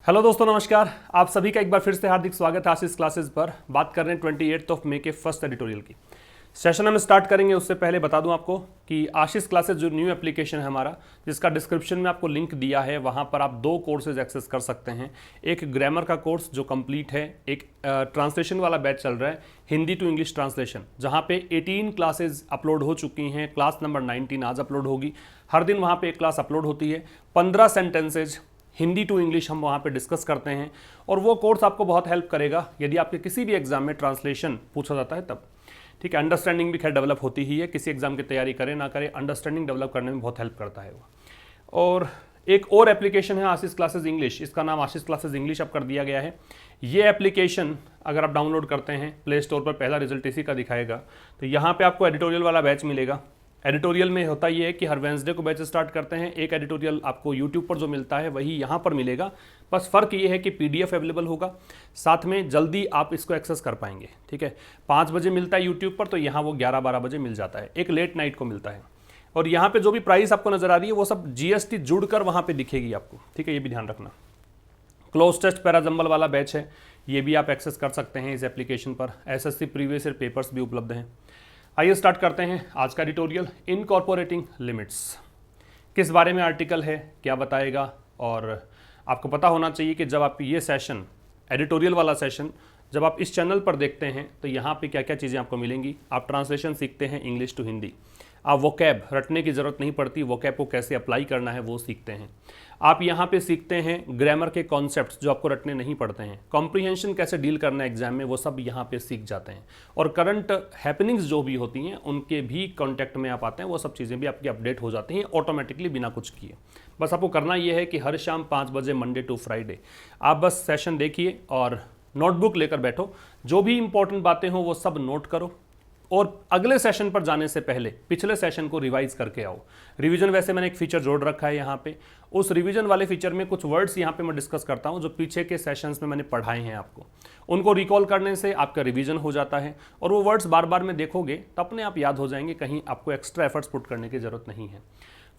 Hello दोस्तों, नमस्कार। आप सभी का एक बार फिर से हार्दिक स्वागत है आशीष क्लासेस पर। बात कर रहे हैं 28 मई के फर्स्ट एडिटोरियल की। सेशन हम स्टार्ट करेंगे उससे पहले बता दूं आपको कि आशीष क्लासेस जो न्यू एप्लीकेशन है हमारा, जिसका डिस्क्रिप्शन में आपको लिंक दिया है, वहां पर आप 2 कोर्सेज एक्सेस कर सकते हैं। एक ग्रामर का कोर्स जो कंप्लीट है, एक ट्रांसलेशन वाला बैच चल रहा है, हिंदी टू इंग्लिश ट्रांसलेशन, जहां पे 18 क्लासेज अपलोड हो चुकी हैं। क्लास नंबर 19 आज अपलोड होगी। हर दिन वहां पे एक क्लास अपलोड होती है। 15 सेंटेंसेज हिंदी टू इंग्लिश हम वहाँ पे डिस्कस करते हैं और वो कोर्स आपको बहुत हेल्प करेगा यदि आपके किसी भी एग्जाम में ट्रांसलेशन पूछा जाता है तब। ठीक है, अंडरस्टैंडिंग भी खैर डेवलप होती ही है, किसी एग्जाम की तैयारी करें ना करें, अंडरस्टैंडिंग डेवलप करने में बहुत हेल्प करता है वो। और एक और एप्लीकेशन है आशीष क्लासेस इंग्लिश, इसका नाम आशीष क्लासेस इंग्लिश अब कर दिया गया है। ये एप्लीकेशन अगर आप डाउनलोड करते हैं प्ले स्टोर पर, पहला रिजल्ट इसी का दिखाएगा। तो यहाँ पे आपको एडिटोरियल वाला बैच मिलेगा। एडिटोरियल में होता ये है कि हर वेंसडे को बैच स्टार्ट करते हैं। एक एडिटोरियल आपको यूट्यूब पर जो मिलता है वही यहाँ पर मिलेगा, बस फ़र्क ये है कि पीडीएफ अवेलेबल होगा, साथ में जल्दी आप इसको एक्सेस कर पाएंगे। ठीक है, 5 बजे मिलता है यूट्यूब पर, तो यहाँ वो 11-12 बजे मिल जाता है। एक लेट नाइट को मिलता है। और यहाँ पे जो भी प्राइस आपको नजर आ रही है वो सब जीएसटी जुड़कर वहाँ पे दिखेगी आपको। ठीक है, ये भी ध्यान रखना। क्लोज टेस्ट पैराजंबल वाला बैच है, ये भी आप एक्सेस कर सकते हैं इस एप्लीकेशन पर। एसएससी प्रीवियस ईयर पेपर्स भी उपलब्ध हैं। आइए स्टार्ट करते हैं आज का एडिटोरियल। इनकॉर्पोरेटिंग लिमिट्स किस बारे में आर्टिकल है, क्या बताएगा। और आपको पता होना चाहिए कि जब आप ये सेशन, एडिटोरियल वाला सेशन, जब आप इस चैनल पर देखते हैं तो यहाँ पे क्या क्या चीज़ें आपको मिलेंगी। आप ट्रांसलेशन सीखते हैं इंग्लिश टू हिंदी, आप वोकैब रटने की ज़रूरत नहीं पड़ती, वोकैब को कैसे अप्लाई करना है वो सीखते हैं। आप यहाँ पे सीखते हैं ग्रामर के कॉन्सेप्ट्स जो आपको रटने नहीं पड़ते हैं। कॉम्प्रिहेंशन कैसे डील करना है एग्जाम में, वो सब यहाँ पे सीख जाते हैं। और करंट हैपनिंग्स जो भी होती हैं उनके भी कॉन्टेक्ट में आप आते हैं, वो सब चीज़ें भी आपकी अपडेट हो जाती हैं ऑटोमेटिकली बिना कुछ किए। बस आपको करना ये है कि हर शाम 5 बजे मंडे टू फ्राइडे आप बस सेशन देखिए और नोटबुक लेकर बैठो। जो भी इंपॉर्टेंट बातें हो वो सब नोट करो और अगले सेशन पर जाने से पहले पिछले सेशन को रिवाइज करके आओ। रिवीजन वैसे मैंने एक फीचर जोड़ रखा है यहाँ पे। उस रिवीजन वाले फीचर में कुछ वर्ड्स यहाँ पे मैं डिस्कस करता हूँ जो पीछे के सेशंस में मैंने पढ़ाए हैं आपको। उनको रिकॉल करने से आपका रिवीजन हो जाता है और वो वर्ड्स बार बार में देखोगे तो अपने आप याद हो जाएंगे, कहीं आपको एक्स्ट्रा एफर्ट्स पुट करने की जरूरत नहीं है।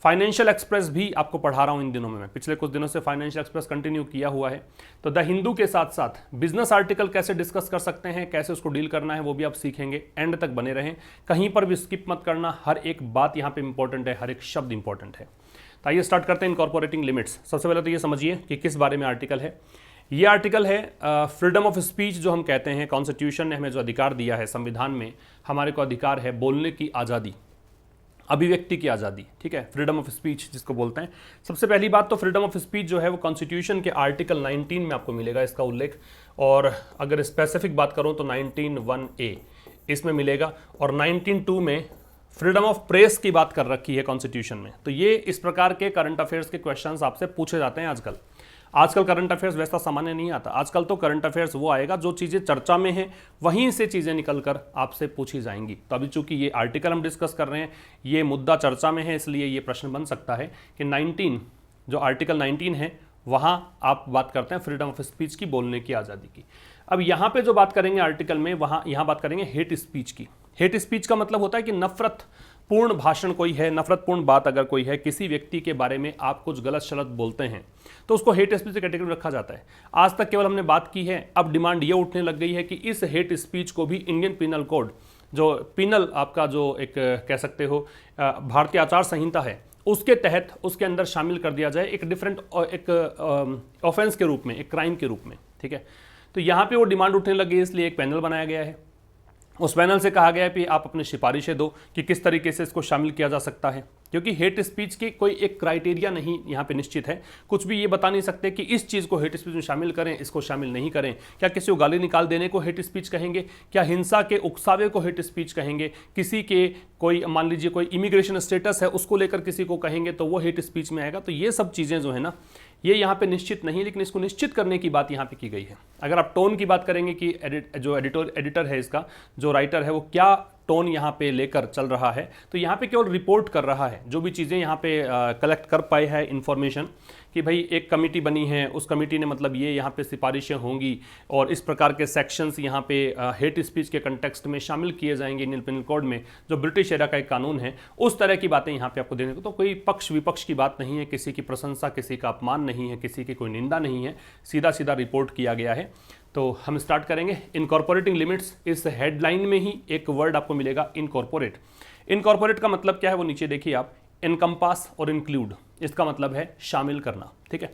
फाइनेंशियल एक्सप्रेस भी आपको पढ़ा रहा हूँ इन दिनों में। मैं पिछले कुछ दिनों से फाइनेंशियल एक्सप्रेस कंटिन्यू किया हुआ है। तो द हिंदू के साथ साथ बिजनेस आर्टिकल कैसे डिस्कस कर सकते हैं, कैसे उसको डील करना है, वो भी आप सीखेंगे। एंड तक बने रहें, कहीं पर भी स्किप मत करना। हर एक बात यहाँ पे इंपॉर्टेंट है, हर एक शब्द इंपॉर्टेंट है। तो आइए स्टार्ट करते हैं इनकॉर्पोरेटिंग लिमिट्स। सबसे पहले तो ये समझिए कि किस बारे में आर्टिकल है। ये आर्टिकल है फ्रीडम ऑफ स्पीच जो हम कहते हैं। कॉन्स्टिट्यूशन ने हमें जो अधिकार दिया है, संविधान में हमारे को अधिकार है बोलने की आज़ादी, अभिव्यक्ति की आज़ादी। ठीक है, फ्रीडम ऑफ स्पीच जिसको बोलते हैं। सबसे पहली बात तो फ्रीडम ऑफ स्पीच जो है वो कॉन्स्टिट्यूशन के आर्टिकल 19 में आपको मिलेगा इसका उल्लेख। और अगर स्पेसिफिक बात करूं तो 19(1)(a) इसमें मिलेगा। और 19(2) में फ्रीडम ऑफ प्रेस की बात कर रखी है कॉन्स्टिट्यूशन में। तो ये इस प्रकार के करंट अफेयर्स के क्वेश्चंस आपसे पूछे जाते हैं आजकल करंट अफेयर्स वैसा सामान्य नहीं आता। आजकल तो करंट अफेयर्स वो आएगा जो चीज़ें चर्चा में हैं, वहीं से चीज़ें निकलकर आपसे पूछी जाएंगी। तो अभी चूंकि ये आर्टिकल हम डिस्कस कर रहे हैं, ये मुद्दा चर्चा में है, इसलिए ये प्रश्न बन सकता है कि 19 जो आर्टिकल 19 है वहाँ आप बात करते हैं फ्रीडम ऑफ स्पीच की, बोलने की आज़ादी की। अब यहाँ पे जो बात करेंगे आर्टिकल में, यहाँ बात करेंगे हेट स्पीच की। हेट स्पीच का मतलब होता है कि नफरत पूर्ण भाषण कोई है, नफरतपूर्ण बात अगर कोई है, किसी व्यक्ति के बारे में आप कुछ गलत शलत बोलते हैं तो उसको हेट स्पीच की कैटेगरी में रखा जाता है। आज तक केवल हमने बात की है, अब डिमांड ये उठने लग गई है कि इस हेट स्पीच को भी इंडियन पिनल कोड, जो पिनल आपका जो एक कह सकते हो भारतीय आचार संहिता है, उसके तहत उसके अंदर शामिल कर दिया जाए, एक डिफरेंट एक ऑफेंस के रूप में, एक क्राइम के रूप में। ठीक है, तो यहाँ पे वो डिमांड उठने लगी, इसलिए एक पैनल बनाया गया है। उस पैनल से कहा गया है कि आप अपनी सिफारिशें दो कि किस तरीके से इसको शामिल किया जा सकता है, क्योंकि हेट स्पीच की कोई एक क्राइटेरिया नहीं यहाँ पे निश्चित है। कुछ भी ये बता नहीं सकते कि इस चीज़ को हेट स्पीच में शामिल करें, इसको शामिल नहीं करें। क्या किसी को गाली निकाल देने को हेट स्पीच कहेंगे? क्या हिंसा के उकसावे को हेट स्पीच कहेंगे? किसी के कोई मान लीजिए कोई इमिग्रेशन स्टेटस है उसको लेकर किसी को कहेंगे तो वो हेट स्पीच में आएगा। तो ये सब चीज़ें जो है ना, ये यहाँ पे निश्चित नहीं, लेकिन इसको निश्चित करने की बात यहाँ पे की गई है। अगर आप टोन की बात करेंगे कि जो एडिटर है इसका, जो राइटर है, वो क्या टोन यहाँ पे लेकर चल रहा है, तो यहाँ पे केवल रिपोर्ट कर रहा है जो भी चीज़ें यहाँ पे कलेक्ट कर पाए है इन्फॉर्मेशन कि भाई एक कमेटी बनी है, उस कमेटी ने मतलब ये यहाँ पे सिफारिशें होंगी और इस प्रकार के सेक्शंस यहाँ पे हेट स्पीच के कंटेक्स्ट में शामिल किए जाएंगे इंडियन पिनल कोड में, जो ब्रिटिश एरा का एक कानून है, उस तरह की बातें यहाँ पे आपको देने को। तो कोई पक्ष विपक्ष की बात नहीं है, किसी की प्रशंसा, किसी का अपमान नहीं है, किसी की कोई निंदा नहीं है, सीधा सीधा रिपोर्ट किया गया है। तो हम स्टार्ट करेंगे। इनकॉर्पोरेटिंग लिमिट्स, इस हेडलाइन में ही एक वर्ड आपको मिलेगा इनकॉर्पोरेट। इनकॉर्पोरेट का मतलब क्या है वो नीचे देखिए आप, एनकम्पास और इंक्लूड, इसका मतलब है शामिल करना, ठीक है,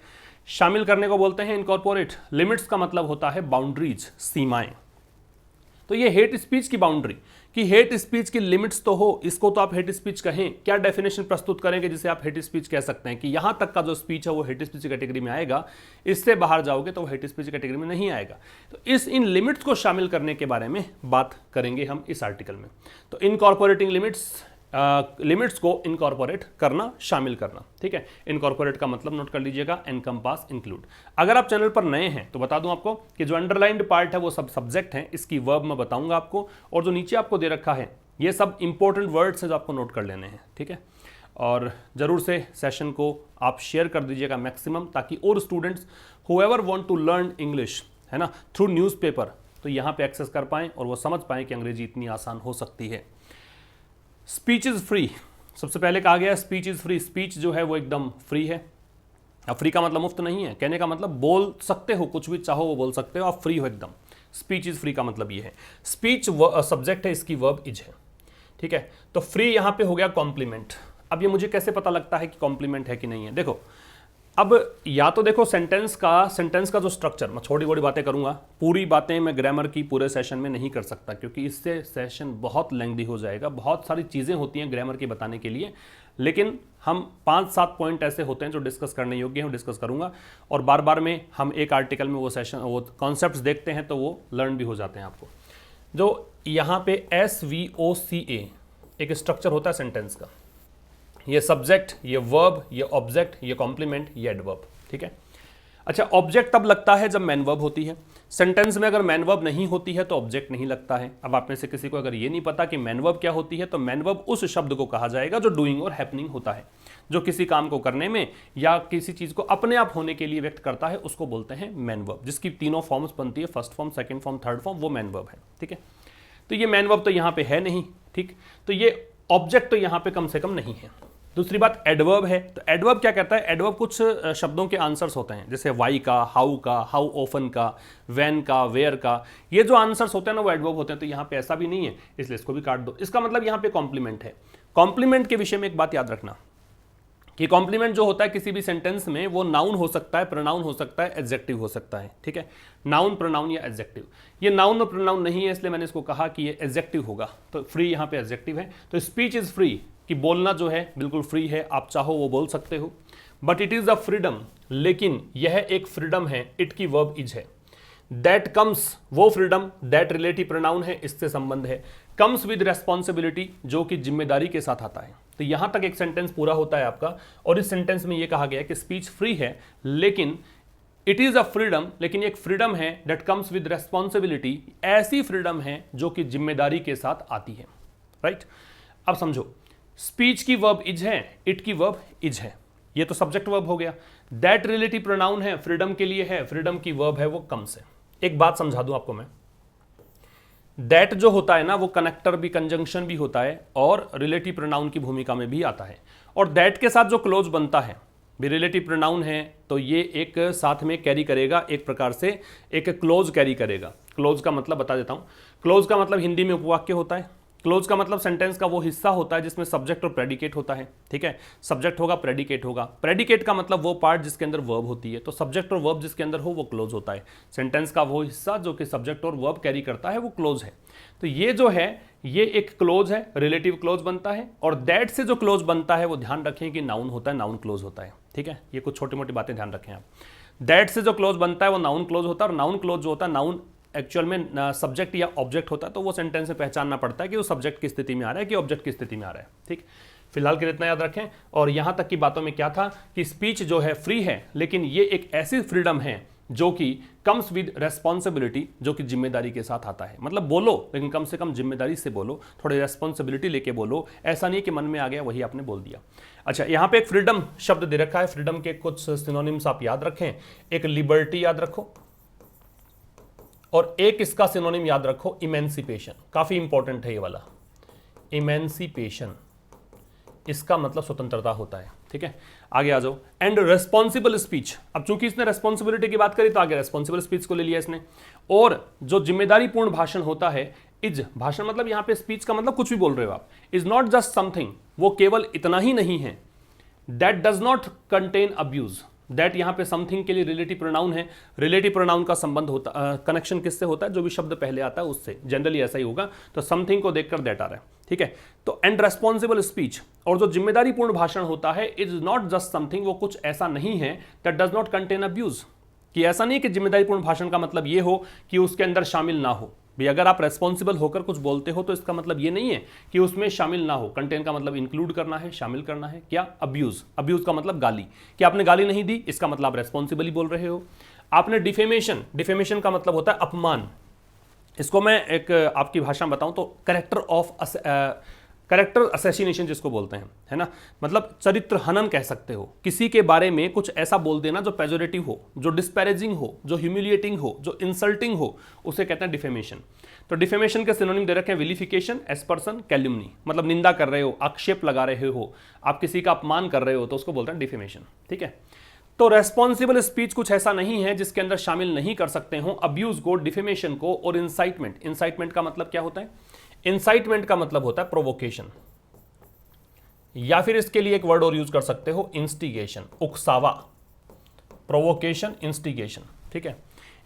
शामिल करने को बोलते हैं इनकॉर्पोरेट। लिमिट्स का मतलब होता है बाउंड्रीज, सीमाएं। तो ये हेट स्पीच की बाउंड्री, कि हेट स्पीच की लिमिट्स तो हो, इसको तो आप हेट स्पीच कहें, क्या डेफिनेशन प्रस्तुत करेंगे जिसे आप हेट स्पीच कह सकते हैं कि यहां तक का जो स्पीच है वो हेट स्पीच कैटेगरी में आएगा, इससे बाहर जाओगे तो वो हेट स्पीच कैटेगरी में नहीं आएगा। तो इन लिमिट्स को शामिल करने के बारे में बात करेंगे हम इस आर्टिकल में। तो इनकॉर्पोरेटिंग लिमिट्स, लिमिट्स को इनकॉर्पोरेट करना, शामिल करना, ठीक है। इनकॉर्पोरेट का मतलब नोट कर लीजिएगा, एनकम्पास, इंक्लूड। अगर आप चैनल पर नए हैं तो बता दूं आपको कि जो अंडरलाइंड पार्ट है वो सब सब्जेक्ट हैं, इसकी वर्ब मैं बताऊंगा आपको, और जो नीचे आपको दे रखा है ये सब इंपॉर्टेंट वर्ड्स हैं जो आपको नोट कर लेने हैं, ठीक है। और ज़रूर से सेशन को आप शेयर कर दीजिएगा मैक्सिमम, ताकि और students whoever want to learn English, है ना, थ्रू न्यूज़पेपर, तो यहाँ पे एक्सेस कर पाएँ और वो समझ पाएँ कि अंग्रेजी इतनी आसान हो सकती है। स्पीच इज़ फ्री, सबसे पहले कहा गया स्पीच इज़ फ्री। स्पीच जो है वो एकदम फ्री है। अब फ्री का मतलब मुफ्त नहीं है, कहने का मतलब बोल सकते हो, कुछ भी चाहो वो बोल सकते हो, आप फ्री हो एकदम। स्पीच इज़ फ्री का मतलब ये है। स्पीच सब्जेक्ट है, इसकी वर्ब इज है, ठीक है। तो फ्री यहाँ पे हो गया कॉम्प्लीमेंट। अब ये मुझे कैसे पता लगता है कि कॉम्प्लीमेंट है कि नहीं है? देखो, अब या तो देखो सेंटेंस का जो स्ट्रक्चर, मैं छोटी बड़ी बातें करूंगा, पूरी बातें मैं ग्रामर की पूरे सेशन में नहीं कर सकता क्योंकि इससे सेशन बहुत लेंथी हो जाएगा। बहुत सारी चीज़ें होती हैं ग्रामर की बताने के लिए, लेकिन हम 5-7 पॉइंट ऐसे होते हैं जो डिस्कस करने योग्य हैं, डिस्कस करूंगा। और बार बार में हम एक आर्टिकल में वो कॉन्सेप्ट्स देखते हैं तो वो लर्न भी हो जाते हैं आपको। जो यहाँ पे SVOCA एक स्ट्रक्चर होता है सेंटेंस का, ये सब्जेक्ट, ये वर्ब, ये ऑब्जेक्ट, ये कॉम्प्लीमेंट, ये एडवर्ब, ठीक है। अच्छा, ऑब्जेक्ट तब लगता है जब मैन वर्ब होती है। सेंटेंस में अगर मैन वर्ब नहीं होती है तो ऑब्जेक्ट नहीं लगता है। अब आप में से किसी को अगर ये नहीं पता कि मैन वर्ब क्या होती है, तो मैन वर्ब उस शब्द को कहा जाएगा जो डूइंग और हैपनिंग होता है, जो किसी काम को करने में या किसी चीज़ को अपने आप होने के लिए व्यक्त करता है, उसको बोलते हैं मैन वर्ब, जिसकी तीनों फॉर्म्स बनती है, first form, second form, third form, वो मैन वर्ब है, ठीक है। तो ये मैन वर्ब तो यहाँ पे है नहीं, ठीक, तो ये ऑब्जेक्ट तो यहाँ पे कम से कम नहीं है। दूसरी बात, एडवर्ब है। तो एडवर्ब क्या कहता है? एडवर्ब कुछ शब्दों के आंसर्स होते हैं, जैसे वाई का, हाउ ऑफन का, व्हेन का, वेयर का, ये जो आंसर्स होते हैं ना वो एडवर्ब होते हैं। तो यहाँ पे ऐसा भी नहीं है, इसलिए इसको भी काट दो। इसका मतलब यहाँ पे कॉम्प्लीमेंट है। कॉम्प्लीमेंट के विषय में एक बात याद रखना कि कॉम्प्लीमेंट जो होता है किसी भी सेंटेंस में, वो नाउन हो सकता है, प्रोनाउन हो सकता है, एडजेक्टिव हो सकता है, ठीक है। नाउन, प्रोनाउन या एडजेक्टिव। ये नाउन और प्रोनाउन नहीं है, इसलिए मैंने इसको कहा कि ये एडजेक्टिव होगा। तो फ्री यहाँ पे एडजेक्टिव है। तो स्पीच इज फ्री, कि बोलना जो है बिल्कुल फ्री है, आप चाहो वो बोल सकते हो। But it is a freedom, लेकिन यह एक फ्रीडम है, इट की वर्ब इज है। दैट कम्स, वो फ्रीडम, दैट रिलेटिव प्रोनाउन है, इससे संबंध है। कम्स विद रेस्पॉन्सिबिलिटी, जो कि जिम्मेदारी के साथ आता है। तो यहां तक एक सेंटेंस पूरा होता है आपका, और इस सेंटेंस में यह कहा गया है कि स्पीच फ्री है, लेकिन इट इज अ फ्रीडम, लेकिन एक फ्रीडम है दैट कम्स विद रेस्पॉन्सिबिलिटी, ऐसी फ्रीडम है जो कि जिम्मेदारी के साथ आती है, राइट। अब समझो, स्पीच की वर्ब इज है, इट की वर्ब इज है, ये तो सब्जेक्ट वर्ब हो गया। दैट रिलेटिव प्रोनाउन है, फ्रीडम के लिए है, फ्रीडम की वर्ब है वो कम्स है। एक बात समझा दूं आपको मैं, दैट जो होता है ना वो कनेक्टर भी, कंजंक्शन भी होता है, और रिलेटिव प्रोनाउन की भूमिका में भी आता है। और दैट के साथ जो क्लोज बनता है, भी रिलेटिव प्रोनाउन है, तो ये एक साथ में कैरी करेगा, एक प्रकार से एक क्लोज कैरी करेगा। क्लोज का मतलब बता देता हूं। क्लोज का मतलब हिंदी में उपवाक्य होता है। क्लोज का मतलब सेंटेंस का वो हिस्सा होता है जिसमें सब्जेक्ट और प्रेडिकेट होता है, ठीक है। सब्जेक्ट होगा, प्रेडिकेट होगा। प्रेडिकेट का मतलब वो पार्ट जिसके अंदर वर्ब होती है। तो सब्जेक्ट और वर्ब जिसके अंदर हो वो क्लोज होता है। सेंटेंस का वो हिस्सा जो कि सब्जेक्ट और वर्ब कैरी करता है वो क्लोज है। तो ये जो है ये एक क्लोज है, रिलेटिव क्लोज बनता है। और दैट से जो क्लोज बनता है वो ध्यान रखें कि नाउन होता है, नाउन क्लोज होता है, ठीक है। ये कुछ छोटी मोटी बातें ध्यान रखें आप। दैट से जो क्लोज बनता है वो नाउन क्लोज होता है, और नाउन क्लोज जो होता है, नाउन एक्चुअल में सब्जेक्ट या ऑब्जेक्ट होता है। तो वो सेंटेंस में पहचानना पड़ता है कि वो सब्जेक्ट की स्थिति में आ रहा है कि ऑब्जेक्ट की स्थिति में आ रहा है, ठीक। फिलहाल के लिए इतना याद रखें। और यहां तक की बातों में क्या था कि स्पीच जो है फ्री है, लेकिन ये एक ऐसी फ्रीडम है जो कि कम्स विद रेस्पॉन्सिबिलिटी, जो कि जिम्मेदारी के साथ आता है। मतलब बोलो लेकिन कम से कम जिम्मेदारी से बोलो, थोड़ी रेस्पॉन्सिबिलिटी लेके बोलो, ऐसा नहीं कि मन में आ गया वही आपने बोल दिया। अच्छा, यहाँ पे एक फ्रीडम शब्द दे रखा है, फ्रीडम के कुछ सिनोनिम्स आप याद रखें। एक लिबर्टी याद रखो और एक इसका सिनोनिम याद रखो इमेंसिपेशन, काफी इंपॉर्टेंट है ये वाला। इमेंसिपेशन इसका मतलब स्वतंत्रता होता है, ठीक है। आगे आ जाओ। एंड रेस्पॉन्सिबल स्पीच, अब चूंकि इसने रेस्पॉन्सिबिलिटी की बात करी तो आगे रेस्पॉन्सिबल स्पीच को ले लिया इसने। और जो जिम्मेदारी पूर्ण भाषण होता है, इज भाषण मतलब यहां पे स्पीच का मतलब कुछ भी बोल रहे हो आप, इज नॉट जस्ट समथिंग, वो केवल इतना ही नहीं है, that does not contain abuse. That यहां पे समथिंग के लिए रिलेटिव प्रोनाउन है। रिलेटिव प्रोनाउन का संबंध होता कनेक्शन किससे होता है, जो भी शब्द पहले आता है उससे, जनरली ऐसा ही होगा। तो समथिंग को देखकर दैट आ रहा है, ठीक है। तो एंड रेस्पॉन्सिबल स्पीच, और जो जिम्मेदारी पूर्ण भाषण होता है, इज नॉट जस्ट समथिंग, वो कुछ ऐसा नहीं है, that does not contain abuse, कि ऐसा नहीं कि जिम्मेदारी पूर्ण भाषण का मतलब ये हो कि उसके अंदर शामिल ना हो। भी अगर आप रेस्पॉन्सिबल होकर कुछ बोलते हो तो इसका मतलब ये नहीं है कि उसमें शामिल ना हो। कंटेन का मतलब इंक्लूड करना है, शामिल करना है। क्या? अब्यूज। अब्यूज का मतलब गाली, कि आपने गाली नहीं दी, इसका मतलब आप रेस्पॉन्सिबली बोल रहे हो। आपने डिफेमेशन, डिफेमेशन का मतलब होता है अपमान। इसको मैं एक आपकी भाषा में बताऊं तो कैरेक्टर असैसिनेशन जिसको बोलते हैं, है ना, मतलब चरित्र हनन कह सकते हो। किसी के बारे में कुछ ऐसा बोल देना जो पेजोरेटिव हो, जो डिस्पैरेजिंग हो, जो ह्यूमिलिएटिंग हो, जो इंसल्टिंग हो, उसे कहते हैं डिफेमेशन। तो डिफेमेशन के सिनोनिम दे रखे हैं विलिफिकेशन, एस्पर्सन, कैल्युमनी, मतलब निंदा कर रहे हो, आक्षेप लगा रहे हो, आप किसी का अपमान कर रहे हो तो उसको बोलते हैं डिफेमेशन, ठीक है। तो रेस्पॉन्सिबल स्पीच कुछ ऐसा नहीं है जिसके अंदर शामिल नहीं कर सकते हो अब्यूज को, डिफेमेशन को और इंसाइटमेंट। इंसाइटमेंट का मतलब क्या होता है? इंसाइटमेंट का मतलब होता है प्रोवोकेशन, या फिर इसके लिए एक वर्ड और यूज कर सकते हो इंस्टिगेशन, उकसावा। प्रोवोकेशन, इंस्टिगेशन, ठीक है।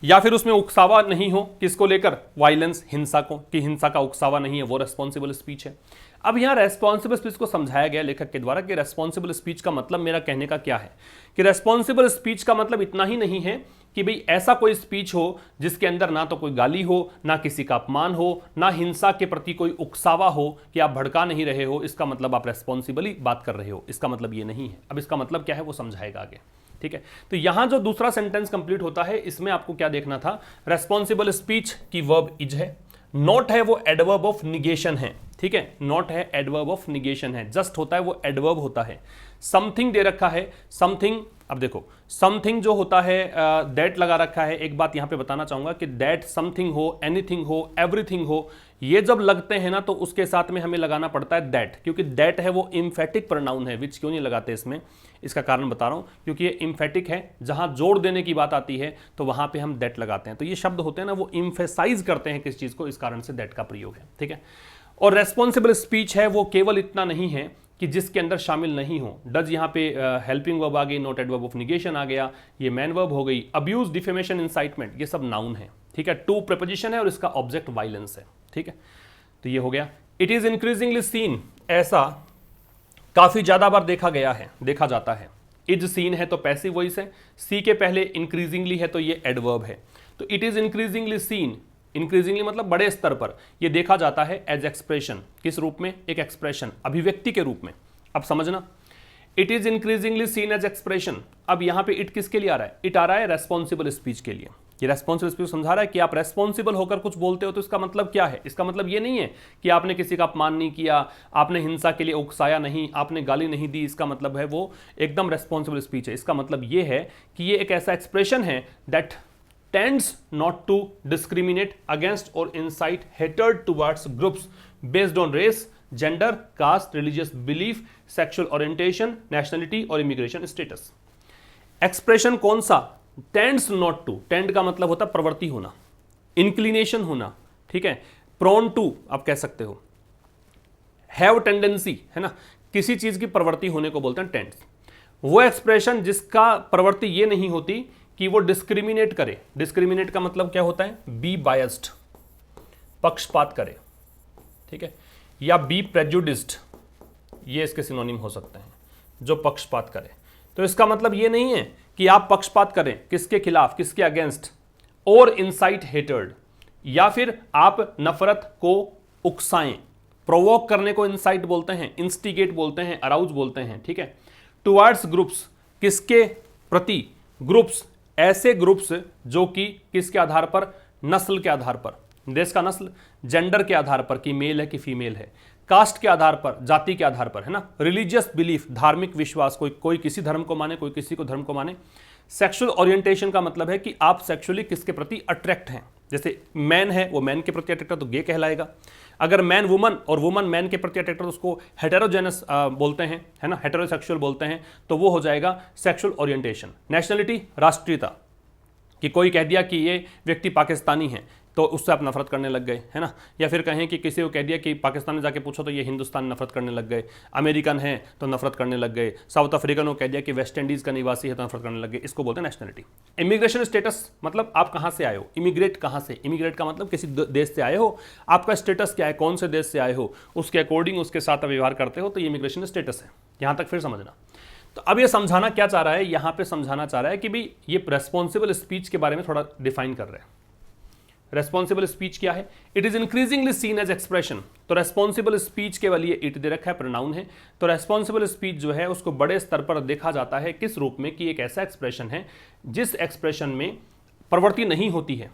या फिर उसमें उकसावा नहीं हो, किसको लेकर? वायलेंस, हिंसा को, कि हिंसा का उकसावा नहीं है, वो रेस्पॉन्सिबल स्पीच है। अब यहां रेस्पॉन्सिबल स्पीच को समझाया गया लेखक के द्वारा कि रेस्पॉन्सिबल स्पीच का मतलब, मेरा कहने का क्या है कि रेस्पॉन्सिबल स्पीच का मतलब इतना ही नहीं है कि भाई ऐसा कोई स्पीच हो जिसके अंदर ना तो कोई गाली हो, ना किसी का अपमान हो, ना हिंसा के प्रति कोई उकसावा हो, कि आप भड़का नहीं रहे हो, इसका मतलब आप रेस्पॉन्सिबली बात कर रहे हो, इसका मतलब ये नहीं है। अब इसका मतलब क्या है वो समझाएगा आगे, ठीक है। तो यहां जो दूसरा सेंटेंस कंप्लीट होता है, इसमें आपको क्या देखना था? रेस्पॉन्सिबल स्पीच की वर्ब इज है, नॉट है वो एडवर्ब ऑफ निगेशन है, ठीक है। नॉट है एडवर्ब ऑफ निगेशन है, जस्ट होता है वो एडवर्ब होता है। समथिंग दे रखा है, समथिंग, अब देखो समथिंग जो होता है दैट लगा रखा है। एक बात यहां पे बताना चाहूंगा कि दैट समथिंग हो, एनीथिंग हो, एवरीथिंग हो, ये जब लगते हैं ना तो उसके साथ में हमें लगाना पड़ता है दैट, क्योंकि दैट है वो इम्फेटिक प्रोनाउन है। विच क्यों नहीं लगाते इसमें, इसका कारण बता रहा हूं, क्योंकि ये इम्फेटिक है, जहां जोड़ देने की बात आती है तो वहां पे हम दैट लगाते हैं। तो ये शब्द होते हैं ना वो इम्फेसाइज करते हैं किस चीज को, इस कारण से दैट का प्रयोग है, ठीक है। और रेस्पॉन्सिबल स्पीच है वो केवल इतना नहीं है कि जिसके अंदर शामिल नहीं हो। डज यहाँ पे हेल्पिंग वर्ब आ गई, नॉट एडवर्ब ऑफ निगेशन आ गया, ये मैन वर्ब हो गई। अब्यूज, डिफेमेशन, इंसाइटमेंट, ये सब नाउन है, ठीक है। टू प्रीपोजिशन है और इसका ऑब्जेक्ट वायलेंस है, ठीक है। तो ये हो गया। इट इज इंक्रीजिंगली सीन, ऐसा काफी ज्यादा बार देखा गया है, देखा जाता है। इज सीन है तो पैसिव वॉइस है, सी के पहले इंक्रीजिंगली है तो ये एडवर्ब है। तो it is increasingly seen, increasingly मतलब बड़े स्तर पर ये देखा जाता है एज एक्सप्रेशन, किस रूप में? एक एक्सप्रेशन, अभिव्यक्ति के रूप में। अब समझना, it is increasingly seen as expression. अब यहां पे इट किसके लिए आ रहा है? इट आ रहा है रेस्पॉन्सिबल स्पीच के लिए। ये रेस्पॉन्सिबल स्पीच समझा रहा है कि आप रेस्पॉन्सिबल होकर कुछ बोलते हो तो इसका मतलब क्या है? इसका मतलब ये नहीं है कि आपने किसी का अपमान नहीं किया, आपने हिंसा के लिए उकसाया नहीं, आपने गाली नहीं दी, इसका मतलब है वो एकदम रेस्पॉन्सिबल स्पीच है। इसका मतलब ये है कि ये एक ऐसा एक्सप्रेशन है that tends not to discriminate against or incite hatred towards groups based on race, gender, caste, religious belief, sexual orientation, nationality और immigration status। एक्सप्रेशन कौन सा? tends not to, tend का मतलब होता है प्रवृत्ति होना, inclination होना, ठीक है। prone to आप कह सकते हो, have tendency है ना, किसी चीज की प्रवृत्ति होने को बोलते हैं tends। वो एक्सप्रेशन जिसका प्रवृत्ति ये नहीं होती कि वो डिस्क्रिमिनेट करे। डिस्क्रिमिनेट का मतलब क्या होता है? बी बायस्ड, पक्षपात करे, ठीक है, या बी प्रेजुडिस्ड, ये इसके सिनोनिम हो सकते हैं, जो पक्षपात करे। तो इसका मतलब ये नहीं है कि आप पक्षपात करें, किसके खिलाफ, किसके अगेंस्ट, और इंसाइट हेटर्ड, या फिर आप नफरत को उकसाएं। प्रोवोक करने को इंसाइट बोलते हैं, इंस्टिगेट बोलते हैं, अराउज बोलते हैं, ठीक है। टुवर्ड्स ग्रुप्स, किसके प्रति? ग्रुप्स, ऐसे ग्रुप्स जो कि किसके आधार पर, नस्ल के आधार पर, देश का नस्ल, जेंडर के आधार पर कि मेल है कि फीमेल है, कास्ट के आधार पर, जाति के आधार पर, है ना, रिलीजियस बिलीफ, धार्मिक विश्वास, कोई किसी धर्म को माने, कोई किसी को धर्म को माने। सेक्सुअल ओरिएंटेशन का मतलब है कि आप सेक्सुअली किसके प्रति अट्रैक्ट हैं, जैसे मैन है वो मैन के प्रति अट्रैक्ट है तो गे कहलाएगा। अगर मैन वुमन और वुमन मैन के प्रति अट्रैक्ट है तो उसको हेटेरोजेनस बोलते हैं, है ना, हेटेरोसेक्सुअल बोलते हैं, तो वो हो जाएगा सेक्सुअल ओरिएंटेशन। नेशनलिटी, राष्ट्रीयता, कि कोई कह दिया कि ये व्यक्ति पाकिस्तानी है तो उससे आप नफरत करने लग गए, है ना, या फिर कहें कि किसी को कह दिया कि पाकिस्तान में जाके पूछो तो ये हिंदुस्तान, नफरत करने लग गए। अमेरिकन है तो नफरत करने लग गए। साउथ अफ्रीकन को कह दिया कि वेस्ट इंडीज का निवासी है तो नफरत करने लग गए। इसको बोलते हैं नेशनलिटी। इमिग्रेशन स्टेटस मतलब आप कहाँ से आए हो, इमिग्रेट कहाँ से, इमिग्रेट का मतलब किसी देश से आए हो, आपका स्टेटस क्या है, कौन से देश से आए हो, उसके अकॉर्डिंग उसके साथ व्यवहार करते हो, तो ये इमिग्रेशन स्टेटस है। यहाँ तक फिर समझना। तो अब ये समझाना क्या चाह रहा है, यहाँ पे समझाना चाह रहा है कि भाई ये रेस्पॉन्सिबल स्पीच के बारे में थोड़ा डिफाइन कर रहे हैं। रेस्पॉन्सिबल स्पीच क्या है, it is increasingly seen as expression. तो रेस्पॉन्सिबल स्पीच के लिए इट दे रखा है, प्रोनाउन है। तो रेस्पॉन्सिबल स्पीच जो है उसको बड़े स्तर पर देखा जाता है किस रूप में, कि एक ऐसा एक्सप्रेशन है जिस एक्सप्रेशन में प्रवृत्ति नहीं होती है।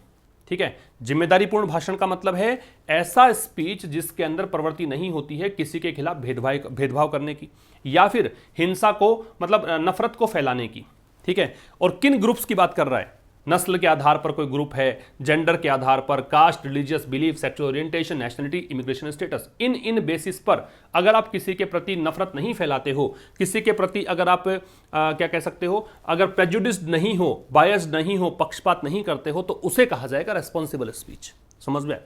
ठीक है, जिम्मेदारीपूर्ण भाषण का मतलब है ऐसा स्पीच जिसके अंदर प्रवृत्ति नहीं होती है किसी के खिलाफ भेदभाव करने की, या फिर हिंसा को, मतलब नफरत को फैलाने की। ठीक है, और किन ग्रुप्स की बात कर रहा है, नस्ल के आधार पर कोई ग्रुप है, जेंडर के आधार पर, caste, religious belief, sexual orientation, nationality, immigration status, इन बेसिस पर अगर आप किसी के प्रति नफरत नहीं फैलाते हो, किसी के प्रति अगर आप क्या कह सकते हो, अगर प्रेजुडिस्ड नहीं हो, बायस्ड नहीं हो, पक्षपात नहीं करते हो, तो उसे कहा जाएगा रेस्पॉन्सिबल स्पीच। समझ में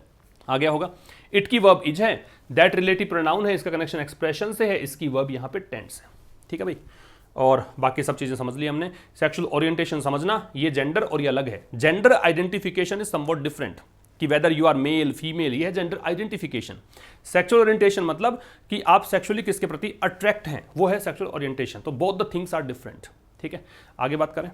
आ गया होगा। इट की वर्ब इज है, दैट रिलेटिव प्रोनाउन है, इसका कनेक्शन एक्सप्रेशन से है, इसकी वर्ब यहाँ पे टेंस है। ठीक है भाई, और बाकी सब चीजें समझ ली हमने। सेक्सुअल ओरिएंटेशन समझना, ये जेंडर और ये अलग है। Gender identification is somewhat different, कि whether you are male female, ये है जेंडर आइडेंटिफिकेशन। सेक्सुअल ओरिएंटेशन मतलब कि आप सेक्सुअली किसके प्रति अट्रैक्ट हैं, वो है सेक्सुअल ओरिएंटेशन। तो both the things are different. ठीक है, आगे बात करें।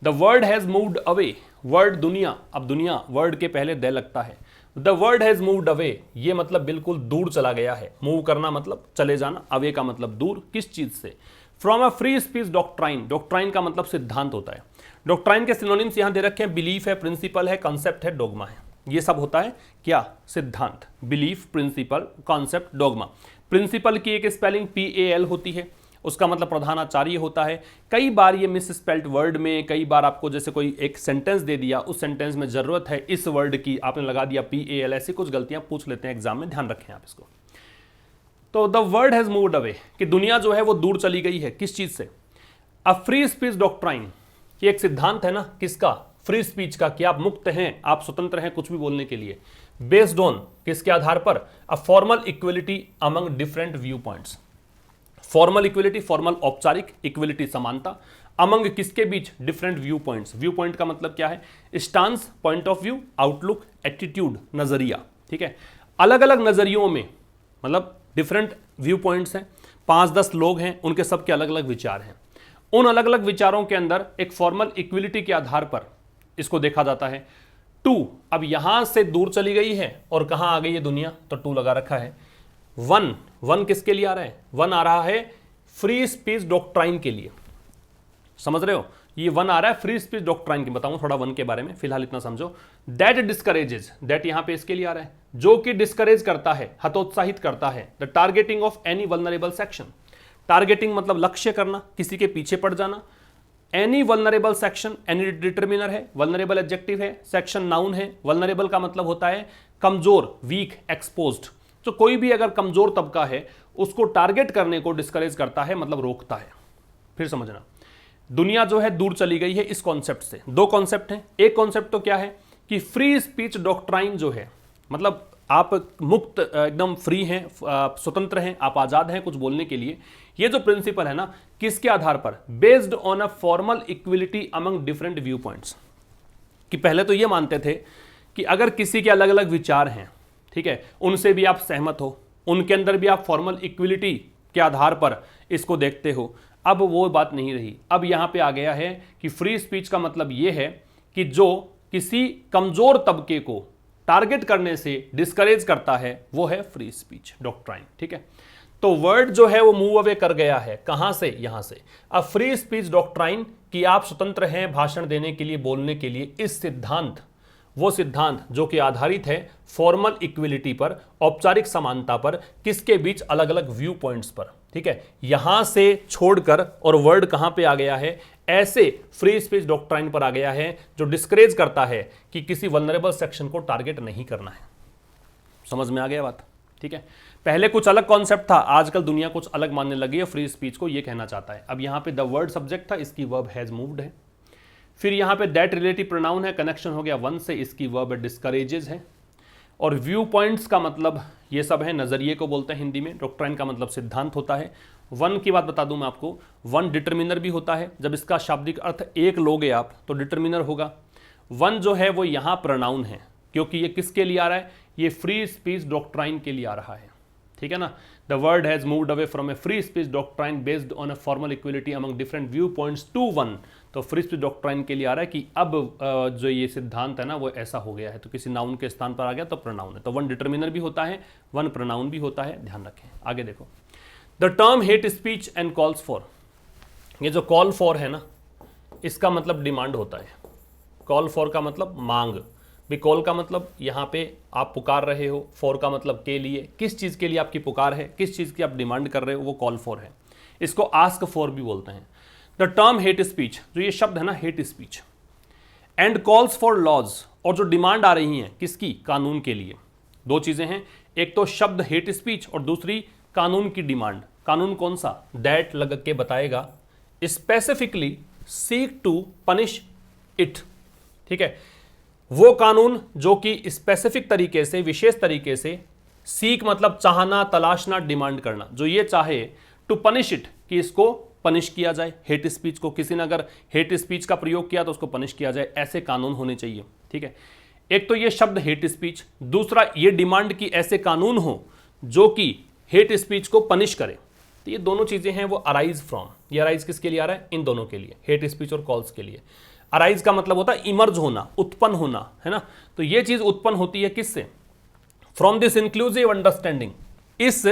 The world has moved away, word दुनिया, अब दुनिया वर्ड के पहले दे लगता है। The world has moved away, ये मतलब बिल्कुल दूर चला गया है। मूव करना मतलब चले जाना, अवे का मतलब दूर, किस चीज से, from a free speech doctrine. Doctrine का मतलब सिद्धांत होता है। डॉक्ट्राइन के सिनोनिम्स यहां दे रखे हैं, बिलीफ है, प्रिंसिपल है, कॉन्सेप्ट है, डोगमा है। ये सब होता है क्या, सिद्धांत, belief, principle, concept, dogma. Principle की एक स्पेलिंग PAL होती है, उसका मतलब प्रधानाचार्य होता है। कई बार ये मिस स्पेल्ड वर्ड में, कई बार आपको जैसे कोई एक सेंटेंस दे दिया, उस सेंटेंस में जरूरत है इस वर्ड की, आपने लगा दिया PAL, ऐसी कुछ गलतियां पूछ लेते हैं एग्जाम में, ध्यान रखें आप इसको। तो the world has moved away, कि दुनिया जो है वो दूर चली गई है, किस चीज से, अ फ्री स्पीच डॉक्ट्राइन, ये एक सिद्धांत है ना, किसका, फ्री स्पीच का, कि आप मुक्त हैं, आप स्वतंत्र हैं कुछ भी बोलने के लिए। बेस्ड ऑन, किसके आधार पर, a formal equality among different view points. Formal equality, formal औपचारिक, इक्वलिटी समानता, अमंग किसके बीच, different view points. Viewpoint का मतलब क्या है, stance, point of view, outlook, attitude, नजरिया। ठीक है, अलग अलग नजरियों में, मतलब डिफरेंट व्यू पॉइंट्स हैं, 5-10 लोग हैं, उनके सबके अलग अलग विचार हैं। उन अलग अलग विचारों के अंदर एक फॉर्मल इक्वलिटी के आधार पर इसको देखा जाता है। 2, अब यहां से दूर चली गई है और कहां आ गई है दुनिया, तो 2 लगा रखा है। 1 किसके लिए आ रहा है, 1 आ रहा है फ्री स्पीच डॉक्ट्राइन के लिए। समझ रहे हो, ये 1 आ रहा है फ्री स्पीच डॉक्ट्राइन की। बताऊं थोड़ा 1 के बारे में, फिलहाल इतना समझो। दैट डिस्करेजेस, दैट यहां पे इसके लिए आ रहा है, जो कि डिस्करेज करता है, हतोत्साहित करता है, the targeting of any vulnerable section. Targeting मतलब लक्ष्य करना, किसी के पीछे पड़ जाना। Any vulnerable section, any determiner है, वल्नरेबल एडजेक्टिव है, सेक्शन नाउन है। वल्नरेबल का मतलब होता है कमजोर, वीक, एक्सपोज्ड। तो कोई भी अगर कमजोर तबका है उसको टारगेट करने को डिस्करेज करता है, मतलब रोकता है। फिर समझना, दुनिया जो है दूर चली गई है इस कॉन्सेप्ट से। 2 कॉन्सेप्ट हैं। एक कॉन्सेप्ट तो क्या है कि फ्री स्पीच डॉक्ट्राइन जो है, मतलब आप मुक्त, एकदम फ्री हैं, स्वतंत्र हैं, आप आजाद हैं कुछ बोलने के लिए। ये जो प्रिंसिपल है ना, किसके आधार पर, based on a formal equality among different view points. कि पहले तो ये मानते थे कि अगर किसी के अलग अलग विचार हैं, ठीक है, उनसे भी आप सहमत हो, उनके अंदर भी आप फॉर्मल इक्वलिटी के आधार पर इसको देखते हो। अब वो बात नहीं रही। अब यहां पे आ गया है कि फ्री स्पीच का मतलब ये है कि जो किसी कमजोर तबके को टारगेट करने से डिस्करेज करता है वो है फ्री स्पीच डॉक्ट्राइन। ठीक है, तो वर्ड जो है वो मूव अवे कर गया है, कहां से, यहां से। अब फ्री स्पीच डॉक्ट्राइन कि आप स्वतंत्र हैं भाषण देने के लिए, बोलने के लिए, इस सिद्धांत, वो सिद्धांत जो कि आधारित है फॉर्मल इक्विलिटी पर, औपचारिक समानता पर, किसके बीच, अलग अलग व्यू पॉइंट्स पर। ठीक है, यहां से छोड़कर और वर्ड कहां पे आ गया है, ऐसे फ्री स्पीच डॉक्ट्राइन पर आ गया है जो डिस्करेज करता है कि किसी वल्नरेबल सेक्शन को टारगेट नहीं करना है। समझ में आ गया बात। ठीक है, पहले कुछ अलग कॉन्सेप्ट था, आजकल दुनिया कुछ अलग मानने लगी है फ्री स्पीच को, ये कहना चाहता है। अब यहां पे द वर्ड सब्जेक्ट था, इसकी वर्ब हैज मूव्ड है। फिर यहां पे दैट रिलेटिव प्रोनाउन है, कनेक्शन हो गया वन से, इसकी वर्ब डिस्करेजेस है। और व्यू पॉइंट्स का मतलब ये सब है, नजरिए को बोलते हैं हिंदी में। डॉक्ट्राइन का मतलब सिद्धांत होता है। वन की बात बता दूं मैं आपको, वन डिटर्मिनर भी होता है। जब इसका शाब्दिक अर्थ एक लोगे आप तो डिटर्मिनर होगा। वन जो है वो यहां प्रोनाउन है, क्योंकि ये किसके लिए आ रहा है, ये फ्री स्पीच डॉक्ट्राइन के लिए आ रहा है। ठीक है ना, the world has moved away from a free speech doctrine based on a formal equality among different view points to one. तो फ्री स्पीच डॉक्ट्राइन के लिए आ रहा है कि अब जो ये सिद्धांत है ना वो ऐसा हो गया है, तो किसी नाउन के स्थान पर आ गया तो प्रोनाउन है। तो वन डिटर्मिनर भी होता है, वन प्रोनाउन भी होता है, ध्यान रखें। आगे देखो, the term hate speech and calls for, ये जो कॉल फॉर है ना, इसका मतलब डिमांड होता है। कॉल फॉर का मतलब मांग, भी कॉल का मतलब यहाँ पे आप पुकार रहे हो, फॉर का मतलब के लिए, किस चीज़ के लिए आपकी पुकार है, किस चीज़ की आप डिमांड कर रहे हो, वो कॉल फॉर है। इसको आस्क फॉर भी बोलते हैं। द टर्म हेट स्पीच, जो ये शब्द है ना hate speech, and calls for laws, और जो डिमांड आ रही हैं किसकी, कानून के लिए। दो चीज़ें हैं, एक तो शब्द हेट स्पीच और दूसरी कानून की डिमांड। कानून कौन सा, दैट लग के बताएगा, specifically seek to punish it. ठीक है, वो कानून जो कि स्पेसिफिक तरीके से, विशेष तरीके से, सीक मतलब चाहना, तलाशना, डिमांड करना, जो ये चाहे टू पनिश इट कि इसको पनिश किया जाए। हेट स्पीच को किसी ने अगर हेट स्पीच का प्रयोग किया तो उसको पनिश किया जाए, ऐसे कानून होने चाहिए। ठीक है, एक तो ये शब्द हेट स्पीच, दूसरा ये डिमांड की ऐसे कानून हो जो कि हेट स्पीच को पनिश करे। तो ये दोनों चीजें हैं वो अराइज फ्रॉम, ये अराइज किसके लिए आ रहा है, इन दोनों के लिए, हेट स्पीच और कॉल्स के लिए। अराइज का मतलब होता है इमर्ज होना, उत्पन्न होना, है ना। तो ये चीज उत्पन्न होती है किससे, फ्रॉम दिस इंक्लूसिव अंडरस्टैंडिंग, इस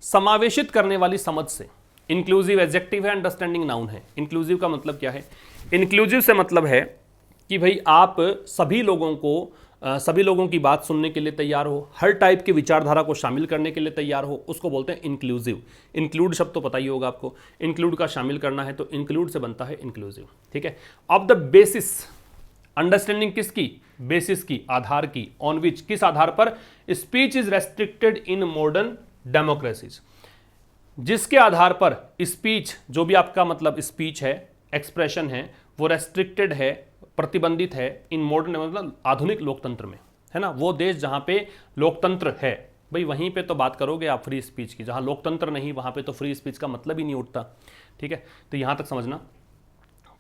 समावेशित करने वाली समझ से। इंक्लूसिव एडजेक्टिव है, अंडरस्टैंडिंग नाउन है। इंक्लूसिव का मतलब क्या है, इंक्लूसिव से मतलब है कि भाई आप सभी लोगों की बात सुनने के लिए तैयार हो, हर टाइप की विचारधारा को शामिल करने के लिए तैयार हो, उसको बोलते हैं इंक्लूसिव। इंक्लूड शब्द तो पता ही होगा आपको, इंक्लूड का शामिल करना है तो इंक्लूड से बनता है इंक्लूसिव। ठीक है, ऑफ द बेसिस, अंडरस्टैंडिंग किसकी, बेसिस की, आधार की, ऑन विच, किस आधार पर, speech is restricted in modern democracies, जिसके आधार पर स्पीच, जो भी आपका मतलब स्पीच है, एक्सप्रेशन है, वो रेस्ट्रिक्टेड है, प्रतिबंधित है, इन मॉडर्न मतलब आधुनिक लोकतंत्र में, है ना। वो देश जहां पे लोकतंत्र है, भाई वहीं पे तो बात करोगे आप फ्री स्पीच की, जहां लोकतंत्र नहीं वहां पे तो फ्री स्पीच का मतलब ही नहीं उठता। ठीक है, तो यहां तक समझना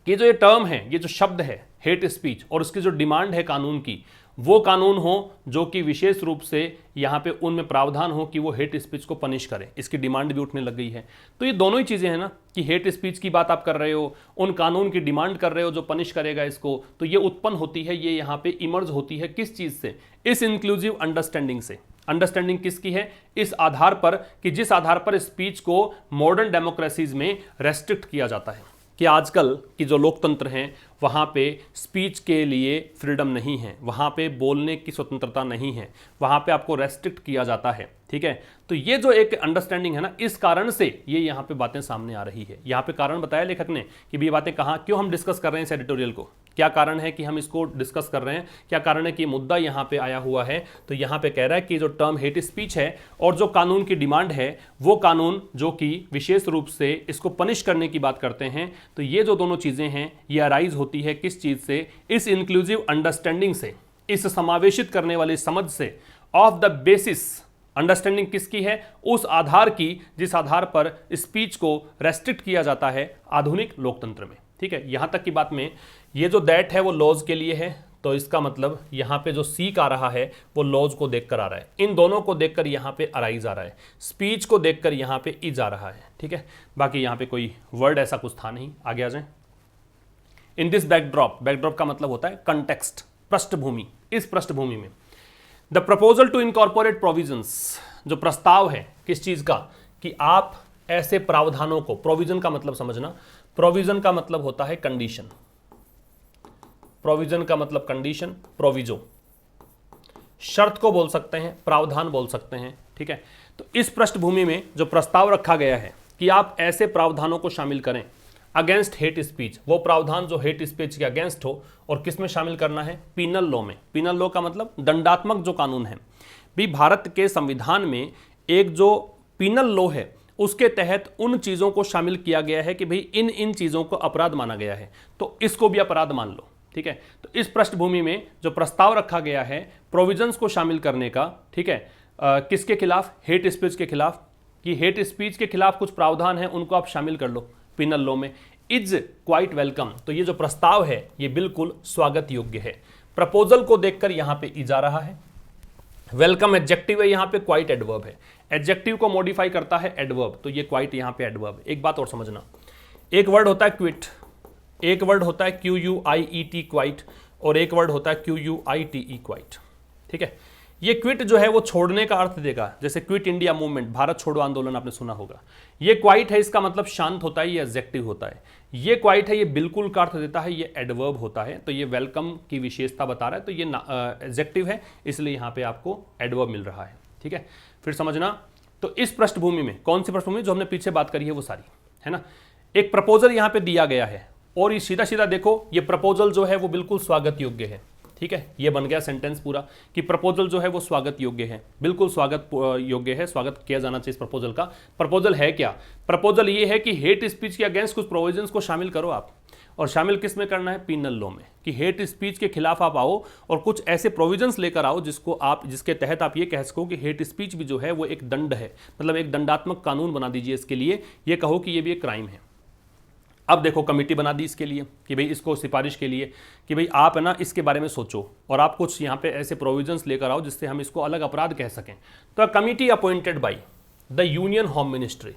कि जो ये टर्म है, ये जो शब्द है हेट स्पीच, और उसकी जो डिमांड है कानून की, वो कानून हो जो कि विशेष रूप से यहाँ पे उनमें प्रावधान हो कि वो हेट स्पीच को पनिश करे, इसकी डिमांड भी उठने लग गई है। तो ये दोनों ही चीज़ें हैं ना, कि हेट स्पीच की बात आप कर रहे हो, उन कानून की डिमांड कर रहे हो जो पनिश करेगा इसको, तो ये उत्पन्न होती है, ये यहाँ पे इमर्ज होती है किस चीज़ से, इस इंक्लूसिव अंडरस्टैंडिंग से। अंडरस्टैंडिंग किसकी है, इस आधार पर कि जिस आधार पर स्पीच को मॉडर्न डेमोक्रेसीज में रेस्ट्रिक्ट किया जाता है, कि आजकल की जो लोकतंत्र हैं वहाँ पे स्पीच के लिए फ्रीडम नहीं है, वहाँ पे बोलने की स्वतंत्रता नहीं है, वहाँ पे आपको रेस्ट्रिक्ट किया जाता है। ठीक है, तो ये जो एक अंडरस्टैंडिंग है ना, इस कारण से ये यहाँ पे बातें सामने आ रही है। यहाँ पे कारण बताया लेखक ने कि ये बातें कहाँ, क्यों हम डिस्कस कर रहे हैं इस एडिटोरियल को, क्या कारण है कि हम इसको डिस्कस कर रहे हैं, क्या कारण है कि मुद्दा यहाँ पे आया हुआ है। तो यहाँ पे कह रहा है कि जो टर्म हेट स्पीच है और जो कानून की डिमांड है, वो कानून जो कि विशेष रूप से इसको पनिश करने की बात करते हैं, तो ये जो दोनों चीज़ें हैं ये अराइज होती है किस चीज़ से, इस इंक्लूसिव अंडरस्टैंडिंग से, इस समावेशित करने वाली समझ से, ऑफ द बेसिस, अंडरस्टैंडिंग किसकी है, उस आधार की जिस आधार पर स्पीच को रेस्ट्रिक्ट किया जाता है आधुनिक लोकतंत्र में। ठीक है, यहां तक की बात में ये जो दैट है वो लॉज के लिए है, तो इसका मतलब यहाँ पे जो सीक आ रहा है वो लॉज को देखकर आ रहा है, इन दोनों को देखकर यहाँ पे अराइज आ रहा है, स्पीच को देखकर यहाँ पे इज आ रहा है। ठीक है, बाकी यहाँ पे कोई वर्ड ऐसा कुछ था नहीं। आगे आ जाए। इन दिस बैकड्रॉप, बैकड्रॉप का मतलब होता है कंटेक्स्ट, पृष्ठभूमि, इस पृष्ठभूमि में the proposal to incorporate provisions, जो प्रस्ताव है किस चीज का, कि आप ऐसे प्रावधानों को, प्रोविजन का मतलब समझना, प्रोविजन का मतलब होता है कंडीशन, प्रोविजन का मतलब कंडीशन, प्रोविजो शर्त को बोल सकते हैं, प्रावधान बोल सकते हैं, ठीक है। तो इस पृष्ठभूमि में जो प्रस्ताव रखा गया है कि आप ऐसे प्रावधानों को शामिल करें अगेंस्ट हेट स्पीच, वो प्रावधान जो हेट स्पीच के अगेंस्ट हो, और किस में शामिल करना है, पीनल लॉ में। पीनल लॉ का मतलब दंडात्मक जो कानून है भी, भारत के संविधान में एक जो पीनल लॉ है उसके तहत उन चीजों को शामिल किया गया है कि भाई इन इन चीजों को अपराध माना गया है, तो इसको भी अपराध मान लो, ठीक है। तो इस पृष्ठभूमि में जो प्रस्ताव रखा गया है प्रोविजंस को शामिल करने का, ठीक है, किसके खिलाफ, हेट स्पीच के खिलाफ, कि हेट स्पीच के खिलाफ कुछ प्रावधान है उनको आप शामिल कर लो पिनल लॉ में, इज क्वाइट वेलकम। तो ये जो प्रस्ताव है ये बिल्कुल स्वागत योग्य है। प्रपोजल को देखकर यहां पे इज आ रहा है, वेलकम एडजेक्टिव है, यहां पे क्वाइट एडवर्ब है, एडजेक्टिव को मॉडिफाई करता है एडवर्ब, तो ये क्वाइट यहां पे एडवर्ब। एक बात और समझना, एक वर्ड होता है क्विट, एक वर्ड होता है QUIET क्वाइट, और एक वर्ड होता है QUITE क्वाइट, ठीक है। ये क्विट जो है वो छोड़ने का अर्थ देगा, जैसे क्विट इंडिया मूवमेंट, भारत छोड़ो आंदोलन आपने सुना होगा। ये क्वाइट है, इसका मतलब शांत होता है, ये एडजेक्टिव होता है। ये क्वाइट है, ये बिल्कुल का अर्थ देता है, ये एडवर्ब होता है। तो ये वेलकम की विशेषता बता रहा है, तो ये एडजेक्टिव है, इसलिए यहाँ पे आपको एडवर्ब मिल रहा है, ठीक है। फिर समझना, तो इस पृष्ठभूमि में, कौन सी पृष्ठभूमि, जो हमने पीछे बात करी है वो सारी, है ना। एक प्रपोजल यहाँ पे दिया गया है, और ये सीधा सीधा देखो, ये प्रपोजल जो है वो बिल्कुल स्वागत योग्य है, ठीक है। ये बन गया सेंटेंस पूरा कि प्रपोजल जो है वो स्वागत योग्य है, बिल्कुल स्वागत योग्य है, स्वागत किया जाना चाहिए इस प्रपोजल का। प्रपोजल है क्या, प्रपोजल ये है कि हेट स्पीच के अगेंस्ट कुछ प्रोविजंस को शामिल करो आप, और शामिल किस में करना है, पीनल लॉ में, कि हेट स्पीच के खिलाफ आप आओ और कुछ ऐसे प्रोविजंस लेकर आओ जिसके तहत आप ये कह सको कि हेट स्पीच भी जो है वो एक दंड है, मतलब एक दंडात्मक कानून बना दीजिए इसके लिए, ये कहो कि ये भी एक क्राइम है। अब देखो कमेटी बना दी इसके लिए कि भाई इसको सिफारिश के लिए कि भाई आप है ना इसके बारे में सोचो और आप कुछ यहाँ पे ऐसे प्रोविजंस लेकर आओ जिससे हम इसको अलग अपराध कह सकें। तो committee appointed by the union home ministry,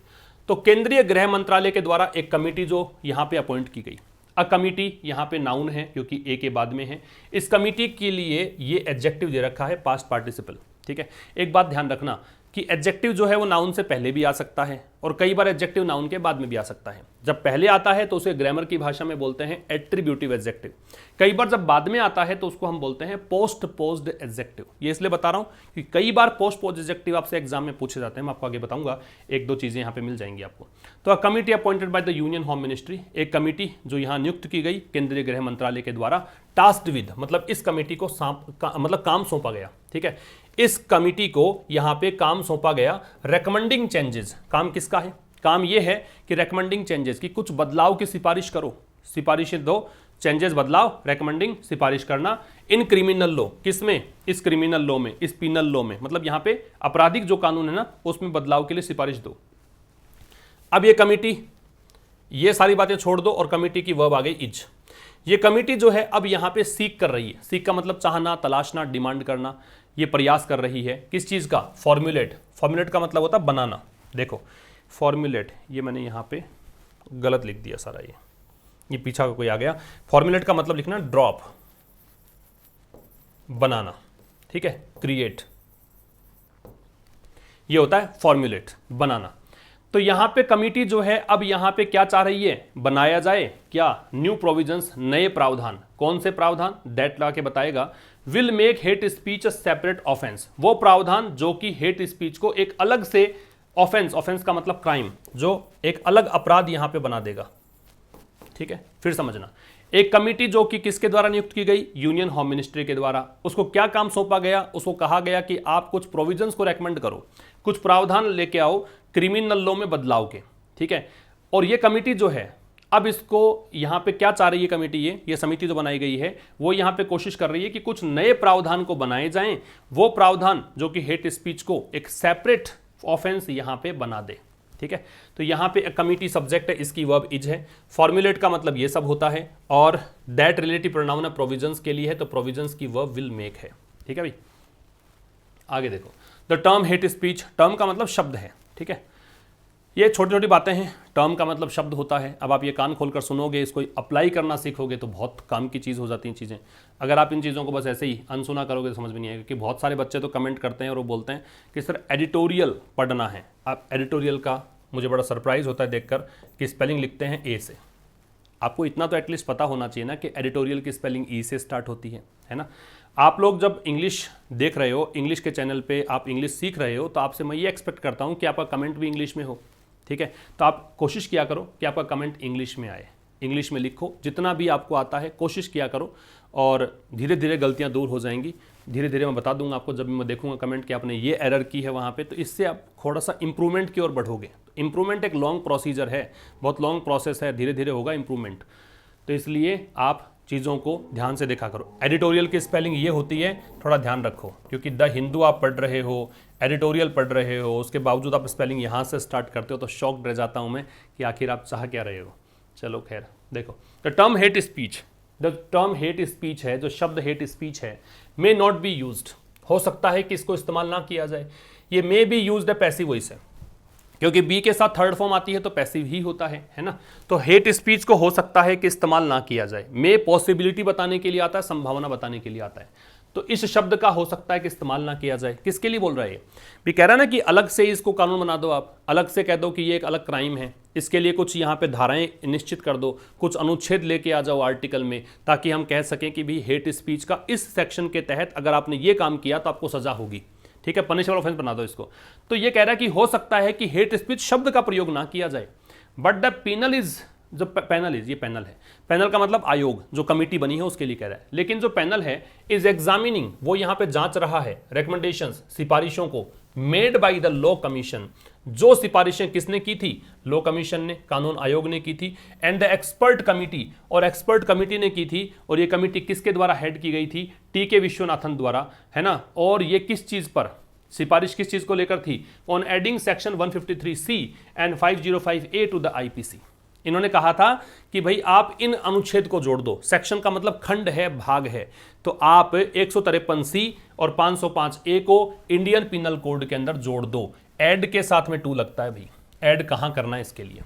तो केंद्रीय गृह मंत्रालय के द्वारा एक कमेटी जो यहाँ पे अपॉइंट की गई। अ कमिटी यहाँ पे नाउन है क्योंकि ए के बाद में है। इस कमिटी के लिए ये एडजेक्टिव दे रखा है पास्ट पार्टिसिपल, ठीक है। एक बात ध्यान रखना कि एडजेक्टिव जो है वो नाउन से पहले भी आ सकता है और कई बार एडजेक्टिव नाउन के बाद में भी आ सकता है। जब पहले आता है तो उसे ग्रामर की भाषा में बोलते हैं एट्रीब्यूटिव एडजेक्टिव। कई बार जब बाद में आता है तो उसको हम बोलते हैं पोस्ट पोज्ड एडजेक्टिव। ये इसलिए बता रहा हूं कि कई बार पोस्ट पोज्ड एडजेक्टिव आपसे एग्जाम में पूछे जाते हैं। मैं आपको आगे बताऊंगा, एक दो चीजें यहाँ पे मिल जाएंगी आपको। तो a committee appointed by the union home ministry, एक कमिटी जो यहाँ नियुक्त की गई केंद्रीय गृह मंत्रालय के द्वारा। टास्क्ड विद मतलब इस कमेटी को मतलब काम सौंपा गया, ठीक है। इस कमिटी को यहां पे काम सौंपा गया रेकमेंडिंग चेंजेस। काम किसका है, काम यह है कि रेकमेंडिंग चेंजेस की कुछ बदलाव की सिफारिश करो, सिफारिशें दो, चेंजेस बदलाव, रेकमेंडिंग सिफारिश करना। इन क्रिमिनल लॉ, किसमें, इस क्रिमिनल लॉ में, इस पीनल लॉ में, मतलब यहां पे आपराधिक जो कानून है ना उसमें बदलाव के लिए सिफारिश दो। अब ये कमिटी, ये सारी बातें छोड़ दो और कमिटी की वर्ब आ गई इज। ये कमिटी जो है अब यहां पे सीक कर रही है। सीक का मतलब चाहना, तलाशना, डिमांड करना। ये प्रयास कर रही है किस चीज का, फॉर्मुलेट। फॉर्मुलेट का मतलब होता है बनाना। देखो फॉर्मुलेट, ये मैंने यहां पे गलत लिख दिया सारा, ये पीछा का कोई आ गया। फॉर्मुलेट का मतलब लिखना ड्रॉप, बनाना, ठीक है, क्रिएट, ये होता है फॉर्मुलेट, बनाना। तो यहां पे कमिटी जो है अब यहां पे क्या चाह रही है, बनाया जाए क्या, न्यू प्रोविजंस, नए प्रावधान। कौन से प्रावधान, दैट ला के बताएगा। Will make hate speech a separate offence, वो प्रावधान जो कि हेट स्पीच को एक अलग से ऑफेंस, ऑफेंस का मतलब क्राइम, जो एक अलग अपराध यहां पे बना देगा, ठीक है। फिर समझना, एक कमिटी जो कि किसके द्वारा नियुक्त की गई, यूनियन होम मिनिस्ट्री के द्वारा। उसको क्या काम सौंपा गया, उसको कहा गया कि आप कुछ प्रोविजंस को रेकमेंड करो, कुछ प्रावधान लेके आओ क्रिमिनल लॉ में बदलाव के, ठीक है। और ये कमिटी जो है अब इसको यहां पे क्या चाह रही है कमिटी, ये समिति जो बनाई गई है वो यहां पे कोशिश कर रही है कि कुछ नए प्रावधान को बनाए जाएं, वो प्रावधान जो कि हेट स्पीच को एक सेपरेट ऑफेंस यहां पे बना दे, ठीक है। तो यहां पे कमिटी सब्जेक्ट है, इसकी वर्ब इज है। फॉर्मुलेट का मतलब ये सब होता है, और दैट रिलेटिव प्रोनाउन है प्रोविजंस के लिए है, तो प्रोविजंस की वर्ब विल मेक है, ठीक है भाई। आगे देखो, the term hate speech, term का मतलब शब्द है, ठीक है। ये छोटी छोटी बातें हैं। टर्म का मतलब शब्द होता है। अब आप ये कान खोलकर सुनोगे, इसको अप्लाई करना सीखोगे तो बहुत काम की चीज़ हो जाती हैं चीज़ें। अगर आप इन चीज़ों को बस ऐसे ही अनसुना करोगे तो समझ में नहीं आएगा। क्योंकि बहुत सारे बच्चे तो कमेंट करते हैं और वो बोलते हैं कि सर एडिटोरियल पढ़ना है। आप एडिटोरियल का मुझे बड़ा सरप्राइज़ होता है देखकर कि स्पेलिंग लिखते हैं ए से। आपको इतना तो एटलीस्ट पता होना चाहिए ना कि एडिटोरियल की स्पेलिंग ई से स्टार्ट होती है ना। आप लोग जब इंग्लिश देख रहे हो, इंग्लिश के चैनल पे आप इंग्लिश सीख रहे हो, तो आपसे मैं ये एक्सपेक्ट करता हूँ कि आपका कमेंट भी इंग्लिश में हो, ठीक है। तो आप कोशिश किया करो कि आपका कमेंट इंग्लिश में आए, इंग्लिश में लिखो, जितना भी आपको आता है कोशिश किया करो, और धीरे धीरे गलतियाँ दूर हो जाएंगी। धीरे धीरे मैं बता दूंगा आपको, जब मैं देखूंगा कमेंट कि आपने ये एरर की है वहाँ पे, तो इससे आप थोड़ा सा इंप्रूवमेंट की ओर बढ़ोगे। इंप्रूवमेंट एक लॉन्ग प्रोसीजर है, बहुत लॉन्ग प्रोसेस है, धीरे धीरे होगा इंप्रूवमेंट। तो इसलिए आप चीज़ों को ध्यान से देखा करो। एडिटोरियल की स्पेलिंग ये होती है, थोड़ा ध्यान रखो, क्योंकि द हिंदू आप पढ़ रहे हो, एडिटोरियल पढ़ रहे हो, उसके बावजूद आप स्पेलिंग यहाँ से स्टार्ट करते हो, तो शॉक्ड रह जाता हूँ मैं कि आखिर आप चाह क्या रहे हो। चलो खैर, देखो the term hate speech, the term hate speech है, जो शब्द हेट स्पीच है, मे नॉट बी यूज्ड, हो सकता है कि इसको इस्तेमाल ना किया जाए। ये मे बी यूज्ड है पैसिव वॉइस है, क्योंकि बी के साथ थर्ड फॉर्म आती है तो पैसिव ही होता है ना। तो हेट स्पीच को हो सकता है कि इस्तेमाल ना किया जाए। मे पॉसिबिलिटी बताने के लिए आता है, संभावना बताने के लिए आता है। तो इस शब्द का हो सकता है कि इस्तेमाल ना किया जाए। किसके लिए बोल रहा है ये? भी कह रहा है ना कि अलग से इसको कानून बना दो, आप अलग से कह दो कि ये एक अलग क्राइम है, इसके लिए कुछ यहाँ पे धाराएं निश्चित कर दो, कुछ अनुच्छेद लेके आ जाओ आर्टिकल में, ताकि हम कह सकें कि भी हेट स्पीच का इस सेक्शन के तहत अगर आपने ये काम किया तो आपको सजा होगी, ठीक है, पनिशेबल ऑफेंस बना दो इसको। तो ये कह रहा है कि हो सकता है कि हेट स्पीच शब्द का प्रयोग ना किया जाए, बट द पेनल इज, जो पैनल इज, ये पैनल है, पैनल का मतलब आयोग, जो कमेटी बनी है उसके लिए कह रहा है। लेकिन जो पैनल है इज एग्जामिनिंग, वो यहां पे जांच रहा है रिकमेंडेशंस, सिफारिशों को, made by the law commission, जो सिफारिशें किसने की थी? लॉ कमीशन ने, कानून आयोग ने की थी, एंड द एक्सपर्ट कमिटी, और एक्सपर्ट कमिटी ने की थी। और ये कमिटी किसके द्वारा हेड की गई थी? टी.के. विश्वनाथन द्वारा, है ना। और ये किस चीज पर सिफारिश, किस चीज को लेकर थी? On adding section 153C and 505A to the IPC। इन्होंने कहा था कि भाई आप इन अनुच्छेद को जोड़ दो, सेक्शन का मतलब खंड है, भाग है, तो आप 153C और 505A को इंडियन पिनल कोड के अंदर जोड़ दो। ऐड के साथ में टू लगता है भाई, ऐड कहां करना है इसके लिए,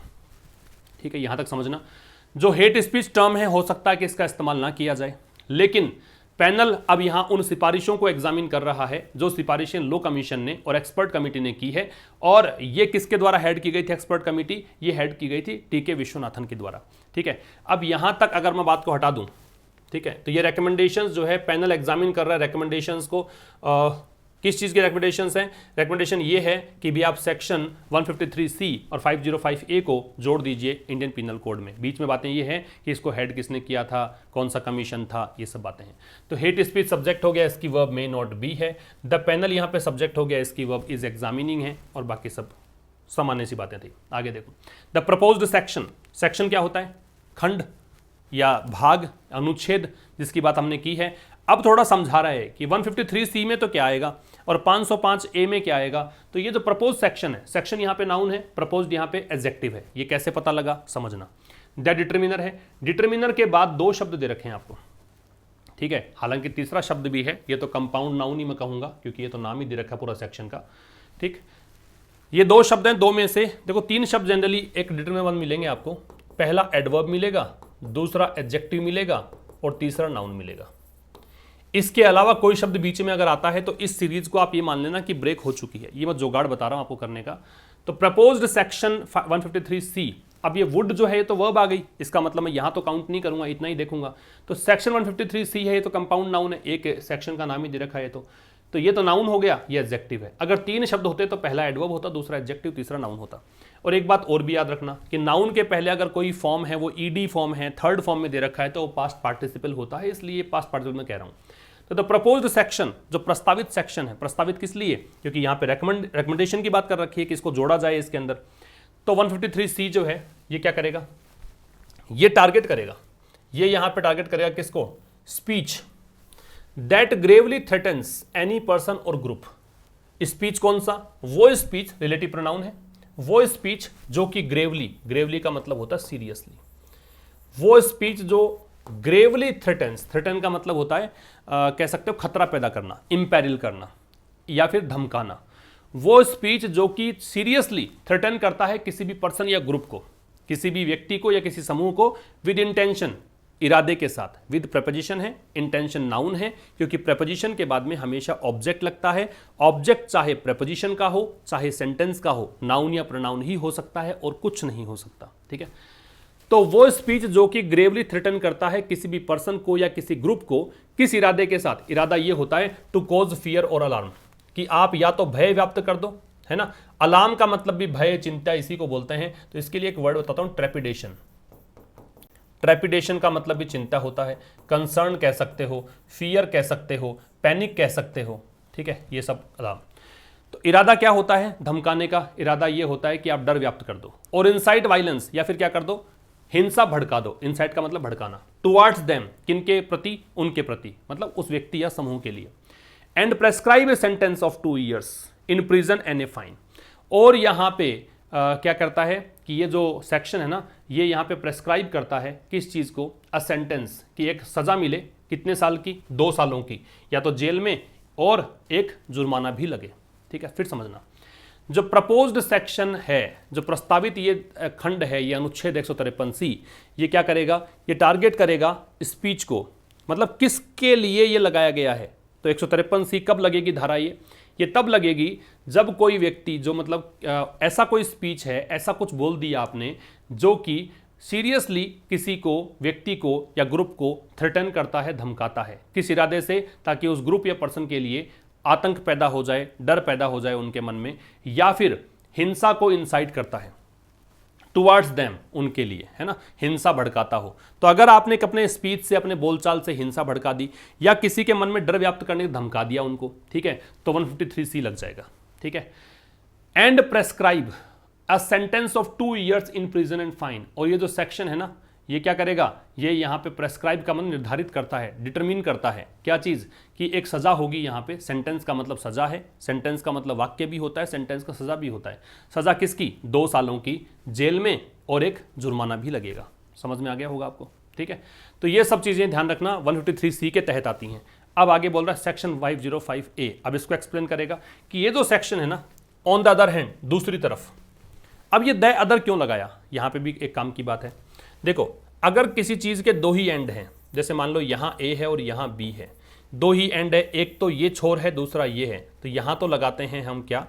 ठीक है, यहां तक समझना। जो हेट स्पीच टर्म है, हो सकता है कि इसका इस्तेमाल ना किया जाए, लेकिन पैनल अब यहां उन सिफारिशों को एग्जामिन कर रहा है जो सिफारिशें लॉ कमीशन ने और एक्सपर्ट कमेटी ने की है। और ये किसके द्वारा हेड की गई थी एक्सपर्ट कमेटी? ये हेड की गई थी टी.के. विश्वनाथन के द्वारा, ठीक है। अब यहां तक अगर मैं बात को हटा दूं, ठीक है, तो ये रिकमेंडेशंस जो है पैनल एग्जामिन कर रहा है, रिकमेंडेशंस को किस चीज़ के रिकमेंडेशंस हैं? रिकमेंडेशन ये है कि भी आप सेक्शन 153C और 505A को जोड़ दीजिए इंडियन पिनल कोड में। बीच में बातें ये हैं कि इसको हेड किसने किया था, कौन सा कमीशन था, ये सब बातें हैं। तो हेट स्पीच सब्जेक्ट हो गया, इसकी वर्ब मे नॉट बी है। द पैनल यहाँ पे सब्जेक्ट हो गया, इसकी वर्ब इज एग्जामिनिंग है, और बाकी सब सामान्य सी बातें थी। आगे देखो, द प्रपोज्ड सेक्शन, सेक्शन क्या होता है? खंड या भाग, अनुच्छेद, जिसकी बात हमने की है। अब थोड़ा समझा रहा है कि 153C में तो क्या आएगा और 505A में क्या आएगा। तो ये जो प्रपोज सेक्शन है, सेक्शन यहाँ पे नाउन है, प्रपोज्ड यहाँ पे एडजेक्टिव है। ये कैसे पता लगा, समझना। द डिटरमिनर है, डिटरमिनर के बाद दो शब्द दे रखे हैं आपको, ठीक है, हालांकि तीसरा शब्द भी है, ये तो कंपाउंड नाउन ही मैं कहूंगा क्योंकि ये तो नाम ही दे रखा पूरा सेक्शन का, ठीक। ये दो शब्द हैं, दो में से देखो तीन शब्द जनरली एक डिटरमिनर में मिलेंगे आपको। पहला एडवर्ब मिलेगा, दूसरा एडजेक्टिव मिलेगा, और तीसरा नाउन मिलेगा। इसके अलावा कोई शब्द बीच में अगर आता है तो इस सीरीज को आप ये मान लेना कि ब्रेक हो चुकी है। ये मैं जुगाड़ बता रहा हूं आपको करने का। तो प्रपोज्ड सेक्शन 153C, अब ये वुड जो है ये तो वर्ब आ गई, इसका मतलब मैं यहां तो काउंट नहीं करूंगा, इतना ही देखूंगा। तो सेक्शन 153C है, ये तो कंपाउंड नाउन है, एक सेक्शन का नाम ही दे रखा है, तो ये तो नाउन हो गया, ये एडजेक्टिव है। अगर तीन शब्द होते तो पहला एडवर्ब होता, दूसरा एडजेक्टिव, तीसरा नाउन होता। और एक बात और भी याद रखना कि नाउन के पहले अगर कोई फॉर्म है वो ईडी फॉर्म है, थर्ड फॉर्म में दे रखा है, तो वो पास्ट पार्टिसिपल होता है, इसलिए पास्ट पार्टिसिपल में कह रहा हूं। तो द प्रपोज्ड सेक्शन, जो प्रस्तावित सेक्शन है, प्रस्तावित किस लिए? क्योंकि यहां पे रिकमेंडेशन की बात कर रखी है कि इसको जोड़ा जाए इसके अंदर। तो 153C जो है ये क्या करेगा? ये टारगेट करेगा, ये यहां पे टारगेट करेगा किसको? Speech that Gravely threatens any person और ग्रुप। स्पीच कौन सा? वो स्पीच, रिलेटिव प्रोनाउन है, वो स्पीच जो कि ग्रेवली, ग्रेवली का मतलब होता है सीरियसली, वो स्पीच जो ग्रेवली थ्रेटन्स, थ्रेटन का मतलब होता है कह सकते हो खतरा पैदा करना, इंपेरिल करना या फिर धमकाना। वो स्पीच जो कि सीरियसली थ्रेटन करता है किसी भी पर्सन या ग्रुप को, किसी भी व्यक्ति को या किसी समूह को, विद इंटेंशन, इरादे के साथ। विद प्रपोजिशन है, इंटेंशन नाउन है, क्योंकि प्रपोजिशन के बाद में हमेशा ऑब्जेक्ट लगता है। ऑब्जेक्ट चाहे प्रपोजिशन का हो चाहे सेंटेंस का हो, नाउन या प्रोनाउन ही हो सकता है और कुछ नहीं हो सकता, ठीक है। तो वो स्पीच जो कि ग्रेवली थ्रेटन करता है किसी भी पर्सन को या किसी ग्रुप को, किस इरादे के साथ? इरादा ये होता है टू कॉज फियर और अलार्म, कि आप या तो भय व्याप्त कर दो, है ना। अलार्म का मतलब भी भय, चिंता, इसी को बोलते हैं। तो इसके लिए एक वर्ड बताता हूं, ट्रेपिडेशन। ट्रेपिडेशन का मतलब भी चिंता होता है। कंसर्न कह सकते हो, फियर कह सकते हो, पैनिक कह सकते हो, ठीक है, ये सब अलार्म। तो इरादा क्या होता है? धमकाने का इरादा ये होता है कि आप डर व्याप्त कर दो। और इंसाइट वायलेंस, या फिर क्या कर दो? हिंसा भड़का दो। इंसाइट का मतलब भड़काना। टुवर्ड्स देम, किनके प्रति? उनके प्रति, मतलब उस व्यक्ति या समूह के लिए। And prescribe a sentence of 2 years in prison and a fine. और यहाँ पे क्या करता है कि ये जो सेक्शन है ना, ये यहाँ पे प्रेस्क्राइब करता है किस चीज़ को? अ सेंटेंस, कि एक सज़ा मिले, कितने साल की? 2 सालों की, या तो जेल में और एक जुर्माना भी लगे, ठीक है। फिर समझना, जो प्रपोज्ड सेक्शन है, जो प्रस्तावित ये खंड है, ये अनुच्छेद 153C, ये क्या करेगा? ये टारगेट करेगा स्पीच को, मतलब किसके लिए ये लगाया गया है। तो 153C कब लगेगी धारा? ये तब लगेगी जब कोई व्यक्ति, जो मतलब ऐसा कोई स्पीच है, ऐसा कुछ बोल दिया आपने जो कि सीरियसली किसी को, व्यक्ति को या ग्रुप को थ्रेटन करता है, धमकाता है, किस इरादे से? ताकि उस ग्रुप या पर्सन के लिए आतंक पैदा हो जाए, डर पैदा हो जाए उनके मन में, या फिर हिंसा को इंसाइट करता है टुवर्ड्स देम, उनके लिए, है ना, हिंसा भड़काता हो। तो अगर आपने अपने स्पीच से, अपने बोलचाल से हिंसा भड़का दी या किसी के मन में डर व्याप्त करने की धमका दिया उनको, ठीक है, तो 153C लग जाएगा, ठीक है। And prescribe a sentence of 2 years in prison and fine. और ये जो सेक्शन है ना, ये क्या करेगा? ये यहाँ पे प्रेस्क्राइब का मतलब निर्धारित करता है, डिटरमिन करता है क्या चीज़? कि एक सज़ा होगी यहाँ पे। सेंटेंस का मतलब सज़ा है, सेंटेंस का मतलब वाक्य भी होता है, सेंटेंस का सज़ा भी होता है। सज़ा किसकी? 2 सालों की जेल में, और एक जुर्माना भी लगेगा। समझ में आ गया होगा आपको, ठीक है। तो ये सब चीज़ें ध्यान रखना 153C के तहत आती हैं। अब आगे बोल रहा है सेक्शन 505A। अब इसको एक्सप्लेन करेगा कि ये जो सेक्शन है ना, ऑन द अदर हैंड, दूसरी तरफ। अब ये द अदर क्यों लगाया? यहाँ पे भी एक काम की बात है। देखो, अगर किसी चीज़ के 2 ही एंड हैं, जैसे मान लो यहाँ A है और यहाँ B है, 2 ही एंड है, एक तो ये छोर है, दूसरा ये है, तो यहाँ तो लगाते हैं हम क्या?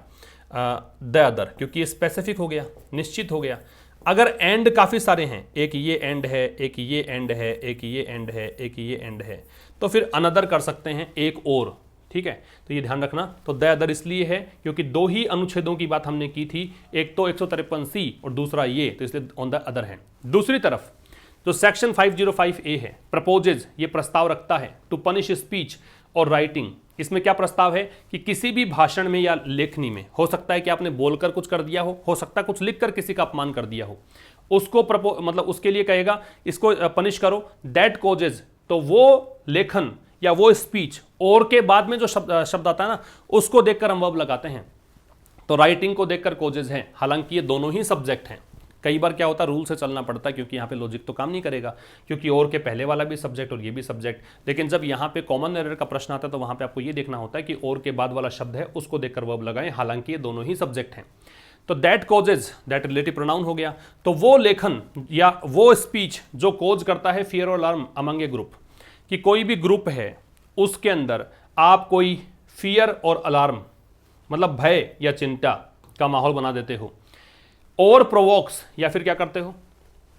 द अदर, क्योंकि ये स्पेसिफिक हो गया, निश्चित हो गया। अगर एंड काफ़ी सारे हैं, एक ये एंड है, एक ये एंड है, एक ये एंड है, एक ये एंड है, तो फिर अनदर कर सकते हैं, एक और, ठीक है। तो ये ध्यान रखना। तो द अदर इसलिए है क्योंकि 2 ही अनुच्छेदों की बात हमने की थी, एक तो 153C और दूसरा ये, तो इसलिए ऑन द अदर हैंड। दूसरी तरफ जो सेक्शन 505A है, प्रपोजेज, ये प्रस्ताव रखता है टू पनिश स्पीच और राइटिंग। इसमें क्या प्रस्ताव है कि किसी भी भाषण में या लेखनी में, हो सकता है कि आपने बोलकर कुछ कर दिया हो सकता है कुछ लिखकर किसी का अपमान कर दिया हो, उसको मतलब उसके लिए कहेगा इसको पनिश करो। दैट कोजेज, तो वो लेखन या वो स्पीच, और के बाद में जो शब्द आता है ना, उसको देखकर हम वर्ब लगाते हैं। तो राइटिंग को देखकर कोजेज हैं, हालांकि ये दोनों ही सब्जेक्ट हैं। कई बार क्या होता है, रूल से चलना पड़ता है, क्योंकि यहाँ पे लॉजिक तो काम नहीं करेगा, क्योंकि और के पहले वाला भी सब्जेक्ट और ये भी सब्जेक्ट। लेकिन जब यहाँ पे कॉमन एरर का प्रश्न आता है, तो वहाँ पे आपको ये देखना होता है कि और के बाद वाला शब्द है उसको देखकर वर्ब लगाएं, हालांकि ये दोनों ही सब्जेक्ट हैं। तो that causes, that relative pronoun हो गया। तो वो लेखन या वो स्पीच जो कोज करता है फियर और अलार्म अमंग ए ग्रुप, कि कोई भी ग्रुप है उसके अंदर आप कोई फियर और अलार्म, मतलब भय या चिंता का माहौल बना देते हो, और प्रोवोक्स, या फिर क्या करते हो,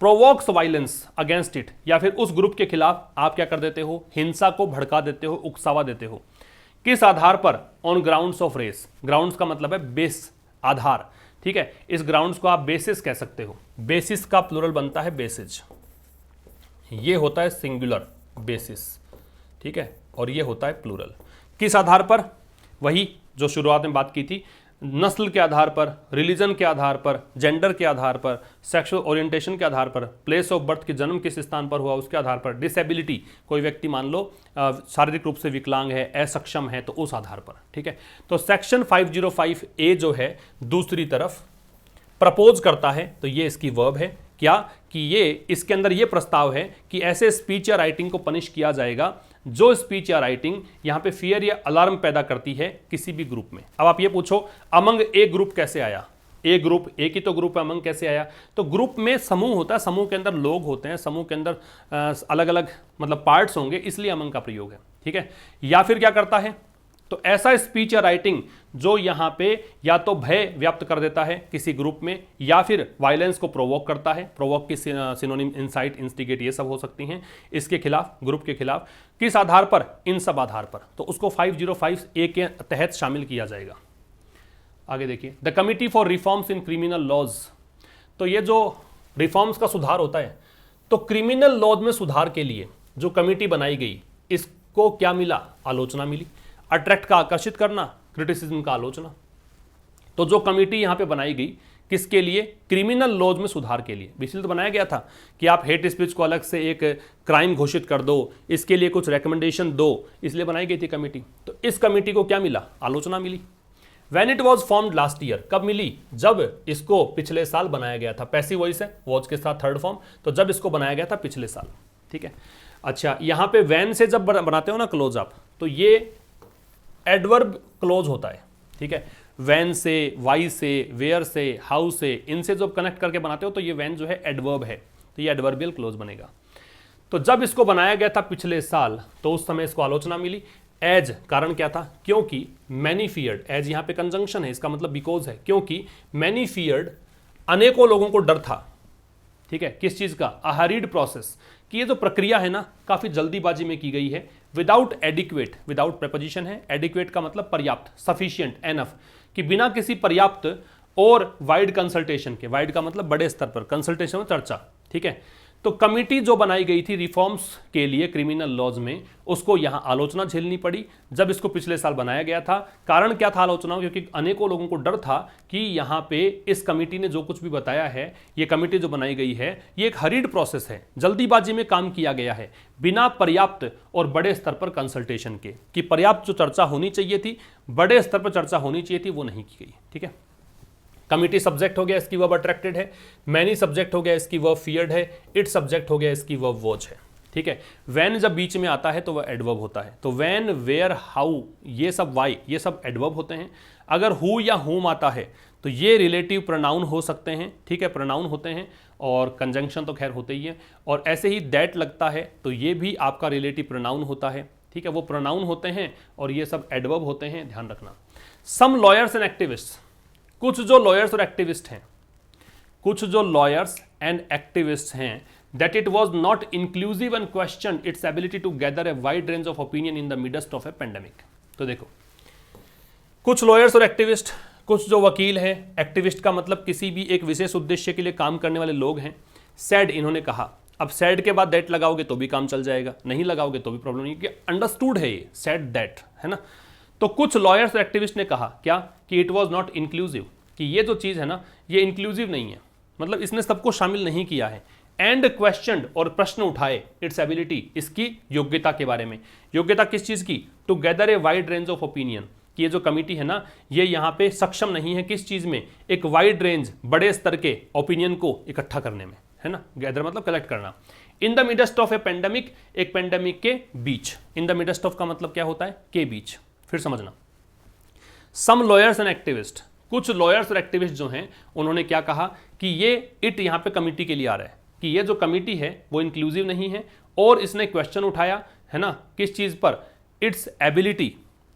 प्रोवोक्स वायलेंस अगेंस्ट इट, या फिर उस ग्रुप के खिलाफ आप क्या कर देते हो, हिंसा को भड़का देते हो, उकसावा देते हो। किस आधार पर? On grounds of race. Grounds का मतलब है बेस, आधार, ठीक है। इस ग्राउंड्स को आप बेसिस कह सकते हो। बेसिस का प्लूरल बनता है बेसिज, ये होता है सिंगुलर बेसिस, ठीक है, और ये होता है प्लूरल। किस आधार पर? वही जो शुरुआत में बात की थी, नस्ल के आधार पर, रिलीजन के आधार पर, जेंडर के आधार पर, सेक्सुअल ओरिएंटेशन के आधार पर, प्लेस ऑफ बर्थ, की जन्म किस स्थान पर हुआ उसके आधार पर, डिसेबिलिटी, कोई व्यक्ति मान लो शारीरिक रूप से विकलांग है, असक्षम है, तो उस आधार पर, ठीक है। तो सेक्शन 505A जो है दूसरी तरफ प्रपोज करता है, तो ये इसकी वर्ब है क्या, कि ये इसके अंदर ये प्रस्ताव है कि ऐसे स्पीच या राइटिंग को पनिश किया जाएगा जो स्पीच या राइटिंग यहां पे फियर या अलार्म पैदा करती है किसी भी ग्रुप में। अब आप ये पूछो अमंग ए ग्रुप कैसे आया, ए ग्रुप, एक ही तो ग्रुप है, अमंग कैसे आया? तो ग्रुप में समूह होता है, समूह के अंदर लोग होते हैं, समूह के अंदर अलग अलग मतलब पार्ट्स होंगे, इसलिए अमंग का प्रयोग है, ठीक है। या फिर क्या करता है, तो ऐसा स्पीच या राइटिंग जो यहां पे या तो भय व्याप्त कर देता है किसी ग्रुप में, या फिर वायलेंस को प्रोवोक करता है, प्रोवोक की सिनोनिम इंसाइट, इंस्टिगेट ये सब हो सकती हैं, इसके खिलाफ, ग्रुप के खिलाफ। किस आधार पर? इन सब आधार पर, तो उसको 505A के तहत शामिल किया जाएगा। आगे देखिए, the committee for reforms in criminal laws, तो ये जो रिफॉर्म्स का सुधार होता है, तो क्रिमिनल लॉज में सुधार के लिए जो कमिटी बनाई गई, इसको क्या मिला? आलोचना मिली। अट्रैक्ट का आकर्षित करना, क्रिटिसिज्म का आलोचना। तो जो कमिटी यहां पे बनाई गई किसके लिए? क्रिमिनल लॉज में सुधार के लिए। इसलिए तो बनाया गया था कि आप हेट स्पीच को अलग से एक क्राइम घोषित कर दो, इसके लिए कुछ रिकमेंडेशन दो, इसलिए बनाई गई थी कमिटी। तो इस कमिटी को क्या मिला? आलोचना मिली। When it was formed last year, कब मिली? जब इसको पिछले साल बनाया गया था। पैसिव वॉइस है, वॉच के साथ थर्ड फॉर्म, तो जब इसको बनाया गया था पिछले साल, ठीक है। अच्छा, यहां पे वैन से जब बनाते हो ना क्लोज आप, तो ये एडवर्ब क्लोज होता है, ठीक है। वैन से, वाई से, वेयर से, हाउ से, इनसे जब कनेक्ट करके बनाते हो तो ये वैन जो है एडवर्ब है, तो ये एडवर्बियल क्लोज बनेगा। तो जब इसको बनाया गया था पिछले साल, तो उस समय इसको आलोचना मिली। एज, कारण क्या था? क्योंकि मैनी फियर्ड, एज यहां पे कंजंक्शन है, इसका मतलब बिकॉज है, क्योंकि मैनी फियर्ड, अनेकों लोगों को डर था, ठीक है। किस चीज का? अ हरीड प्रोसेस, कि ये जो प्रक्रिया है ना काफी जल्दीबाजी में की गई है। विदाउट एडिक्वेट, विदाउट प्रेपोजिशन है, एडिक्वेट का मतलब पर्याप्त, सफिशिएंट, एनफ, कि बिना किसी पर्याप्त और वाइड कंसल्टेशन के, वाइड का मतलब बड़े स्तर पर, कंसल्टेशन में चर्चा, ठीक है। तो कमिटी जो बनाई गई थी रिफॉर्म्स के लिए क्रिमिनल लॉज में, उसको यहां आलोचना झेलनी पड़ी जब इसको पिछले साल बनाया गया था। कारण क्या था आलोचना? क्योंकि अनेकों लोगों को डर था कि यहां पे इस कमिटी ने जो कुछ भी बताया है, ये कमिटी जो बनाई गई है, ये एक हरीड प्रोसेस है, जल्दीबाजी में काम किया गया है, बिना पर्याप्त और बड़े स्तर पर कंसल्टेशन के, कि पर्याप्त जो चर्चा होनी चाहिए थी, बड़े स्तर पर चर्चा होनी चाहिए थी, वो नहीं की गई, ठीक है। कमिटी सब्जेक्ट हो गया, इसकी वर्ब अट्रैक्टेड है। मैनी सब्जेक्ट हो गया, इसकी वर्ब फियर्ड है। इट सब्जेक्ट हो गया, इसकी वर्ब वॉच है, ठीक है। वैन जब बीच में आता है तो वह एडवर्ब होता है। तो वैन, वेयर, हाउ, ये सब, वाई, ये सब एडवर्ब होते हैं। अगर हु या हुम आता है तो ये रिलेटिव प्रोनाउन हो सकते हैं, ठीक है, प्रोनाउन होते हैं, और कंजंक्शन तो खैर होते ही है। और ऐसे ही दैट लगता है तो ये भी आपका रिलेटिव प्रोनाउन होता है, ठीक है, वो प्रोनाउन होते हैं और ये सब एडवर्ब होते हैं, ध्यान रखना। सम लॉयर्स एंड एक्टिविस्ट, कुछ जो लॉयर्स और एक्टिविस्ट हैं, कुछ जो लॉयर्स एंड एक्टिविस्ट हैं, that it was not inclusive and question its ability to gather a wide range of opinion in the midst of a pandemic. तो देखो, कुछ लॉयर्स और एक्टिविस्ट, कुछ जो वकील हैं, एक्टिविस्ट का मतलब किसी भी एक विशेष उद्देश्य के लिए काम करने वाले लोग हैं। सैड, इन्होंने कहा। अब सैड के बाद दैट लगाओगे तो भी काम चल जाएगा, नहीं लगाओगे तो भी प्रॉब्लम नहीं, क्योंकि अंडरस्टूड है ये सैड दैट, है ना। तो कुछ लॉयर्स और एक्टिविस्ट ने कहा क्या? कि इट वाज नॉट इंक्लूसिव, कि ये जो चीज़ है ना ये इंक्लूसिव नहीं है, मतलब इसने सबको शामिल नहीं किया है। एंड क्वेश्चन, और प्रश्न उठाए, इट्स एबिलिटी, इसकी योग्यता के बारे में। योग्यता किस चीज़ की? To gather a wide range of opinion, कि ये जो कमिटी है ना ये यहाँ पे सक्षम नहीं है किस चीज़ में? एक वाइड रेंज, बड़े स्तर के ओपिनियन को इकट्ठा करने में, है ना। गैदर मतलब कलेक्ट करना। इन the midst of a pandemic, एक पेंडेमिक के बीच। इन द मिडस्ट ऑफ का मतलब क्या होता है? के बीच। फिर समझना, सम लॉयर्स एंड एक्टिविस्ट, कुछ लॉयर्स और एक्टिविस्ट जो हैं उन्होंने क्या कहा कि ये इट यहाँ पे कमिटी के लिए आ रहा है, कि ये जो कमिटी है वो इंक्लूसिव नहीं है, और इसने क्वेश्चन उठाया, है ना, किस चीज़ पर? इट्स एबिलिटी,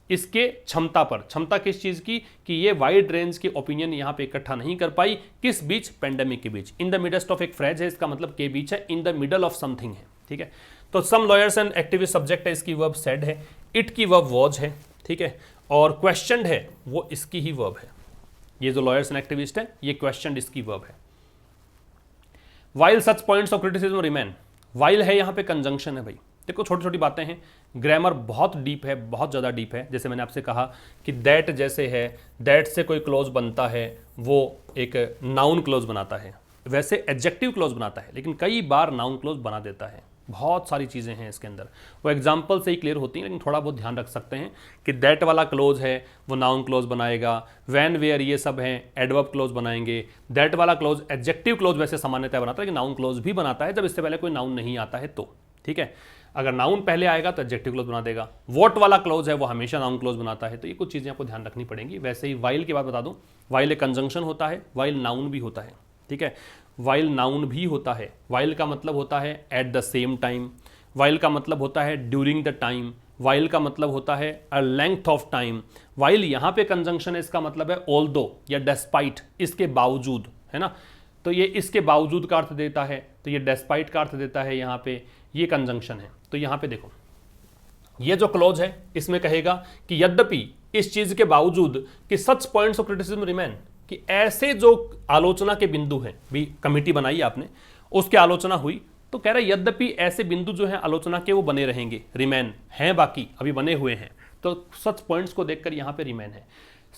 इसके क्षमता पर। क्षमता किस चीज़ की? कि ये वाइड रेंज के ओपिनियन यहाँ पे इकट्ठा नहीं कर पाई, किस बीच? पेंडेमिक के बीच। इन द मिडस्ट ऑफ एक फ्रेज है, इसका मतलब के बीच है, in the middle of something है, ठीक है। तो सम लॉयर्स एंड एक्टिविस्ट सब्जेक्ट है, इसकी वर्ब सेड है, इट की वर्ब वॉज है, ठीक है, और क्वेश्चन है वो इसकी ही वर्ब है। ये जो लॉयर्स एंड एक्टिविस्ट है ये क्वेश्चन इसकी वर्ब है। While such points of criticism remain, while है यहाँ पे कंजंक्शन है भाई। देखो छोटी छोटी बातें हैं, ग्रामर बहुत डीप है, बहुत ज़्यादा डीप है। जैसे मैंने आपसे कहा कि दैट जैसे है, दैट से कोई क्लोज बनता है वो एक नाउन क्लोज बनाता है, वैसे एडजेक्टिव क्लोज बनाता है, लेकिन कई बार नाउन क्लोज बना देता है। बहुत सारी चीज़ें हैं इसके अंदर, वो एग्जाम्पल से ही क्लियर होती हैं, लेकिन थोड़ा बहुत ध्यान रख सकते हैं कि दैट वाला क्लोज है वो नाउन क्लोज बनाएगा, वैन वेयर ये सब हैं एडवर्ब क्लोज बनाएंगे। दैट वाला क्लोज एडजेक्टिव क्लोज वैसे सामान्यतः बनाता है, लेकिन नाउन क्लोज भी बनाता है जब इससे पहले कोई नाउन नहीं आता है तो, ठीक है। अगर नाउन पहले आएगा तो एडजेक्टिव क्लोज बना देगा। वॉट वाला क्लोज है वो हमेशा नाउन क्लोज बनाता है। तो ये कुछ चीज़ें आपको ध्यान रखनी पड़ेंगी। वैसे ही वाइल की बात बता दूं, वाइल एक कंजंक्शन होता है, वाइल नाउन भी होता है, ठीक है। वाइल नाउन भी होता है। वाइल का मतलब होता है at the same time, while का मतलब होता है ड्यूरिंग द टाइम, वाइल का मतलब होता है a length of time. While यहाँ पे कंजंक्शन है, इसका मतलब है ऑल्दो या डेस्पाइट, इसके बावजूद, है ना। तो ये इसके बावजूद का अर्थ देता है, तो ये डेस्पाइट का अर्थ देता है। यहाँ पे ये कंजंक्शन है। तो यहाँ पे देखो, ये जो क्लॉज है इसमें कहेगा कि यद्यपि इस चीज के बावजूद कि सच पॉइंट्स ऑफ क्रिटिसिज्म रिमेन, कि ऐसे जो आलोचना के बिंदु हैं, भी कमेटी बनाई आपने, उसकी आलोचना हुई, तो कह रहा है यद्यपि ऐसे बिंदु जो हैं आलोचना के वो बने रहेंगे, रिमेन हैं, बाकी अभी बने हुए हैं। तो सच पॉइंट्स को देखकर यहाँ पे रिमेन है।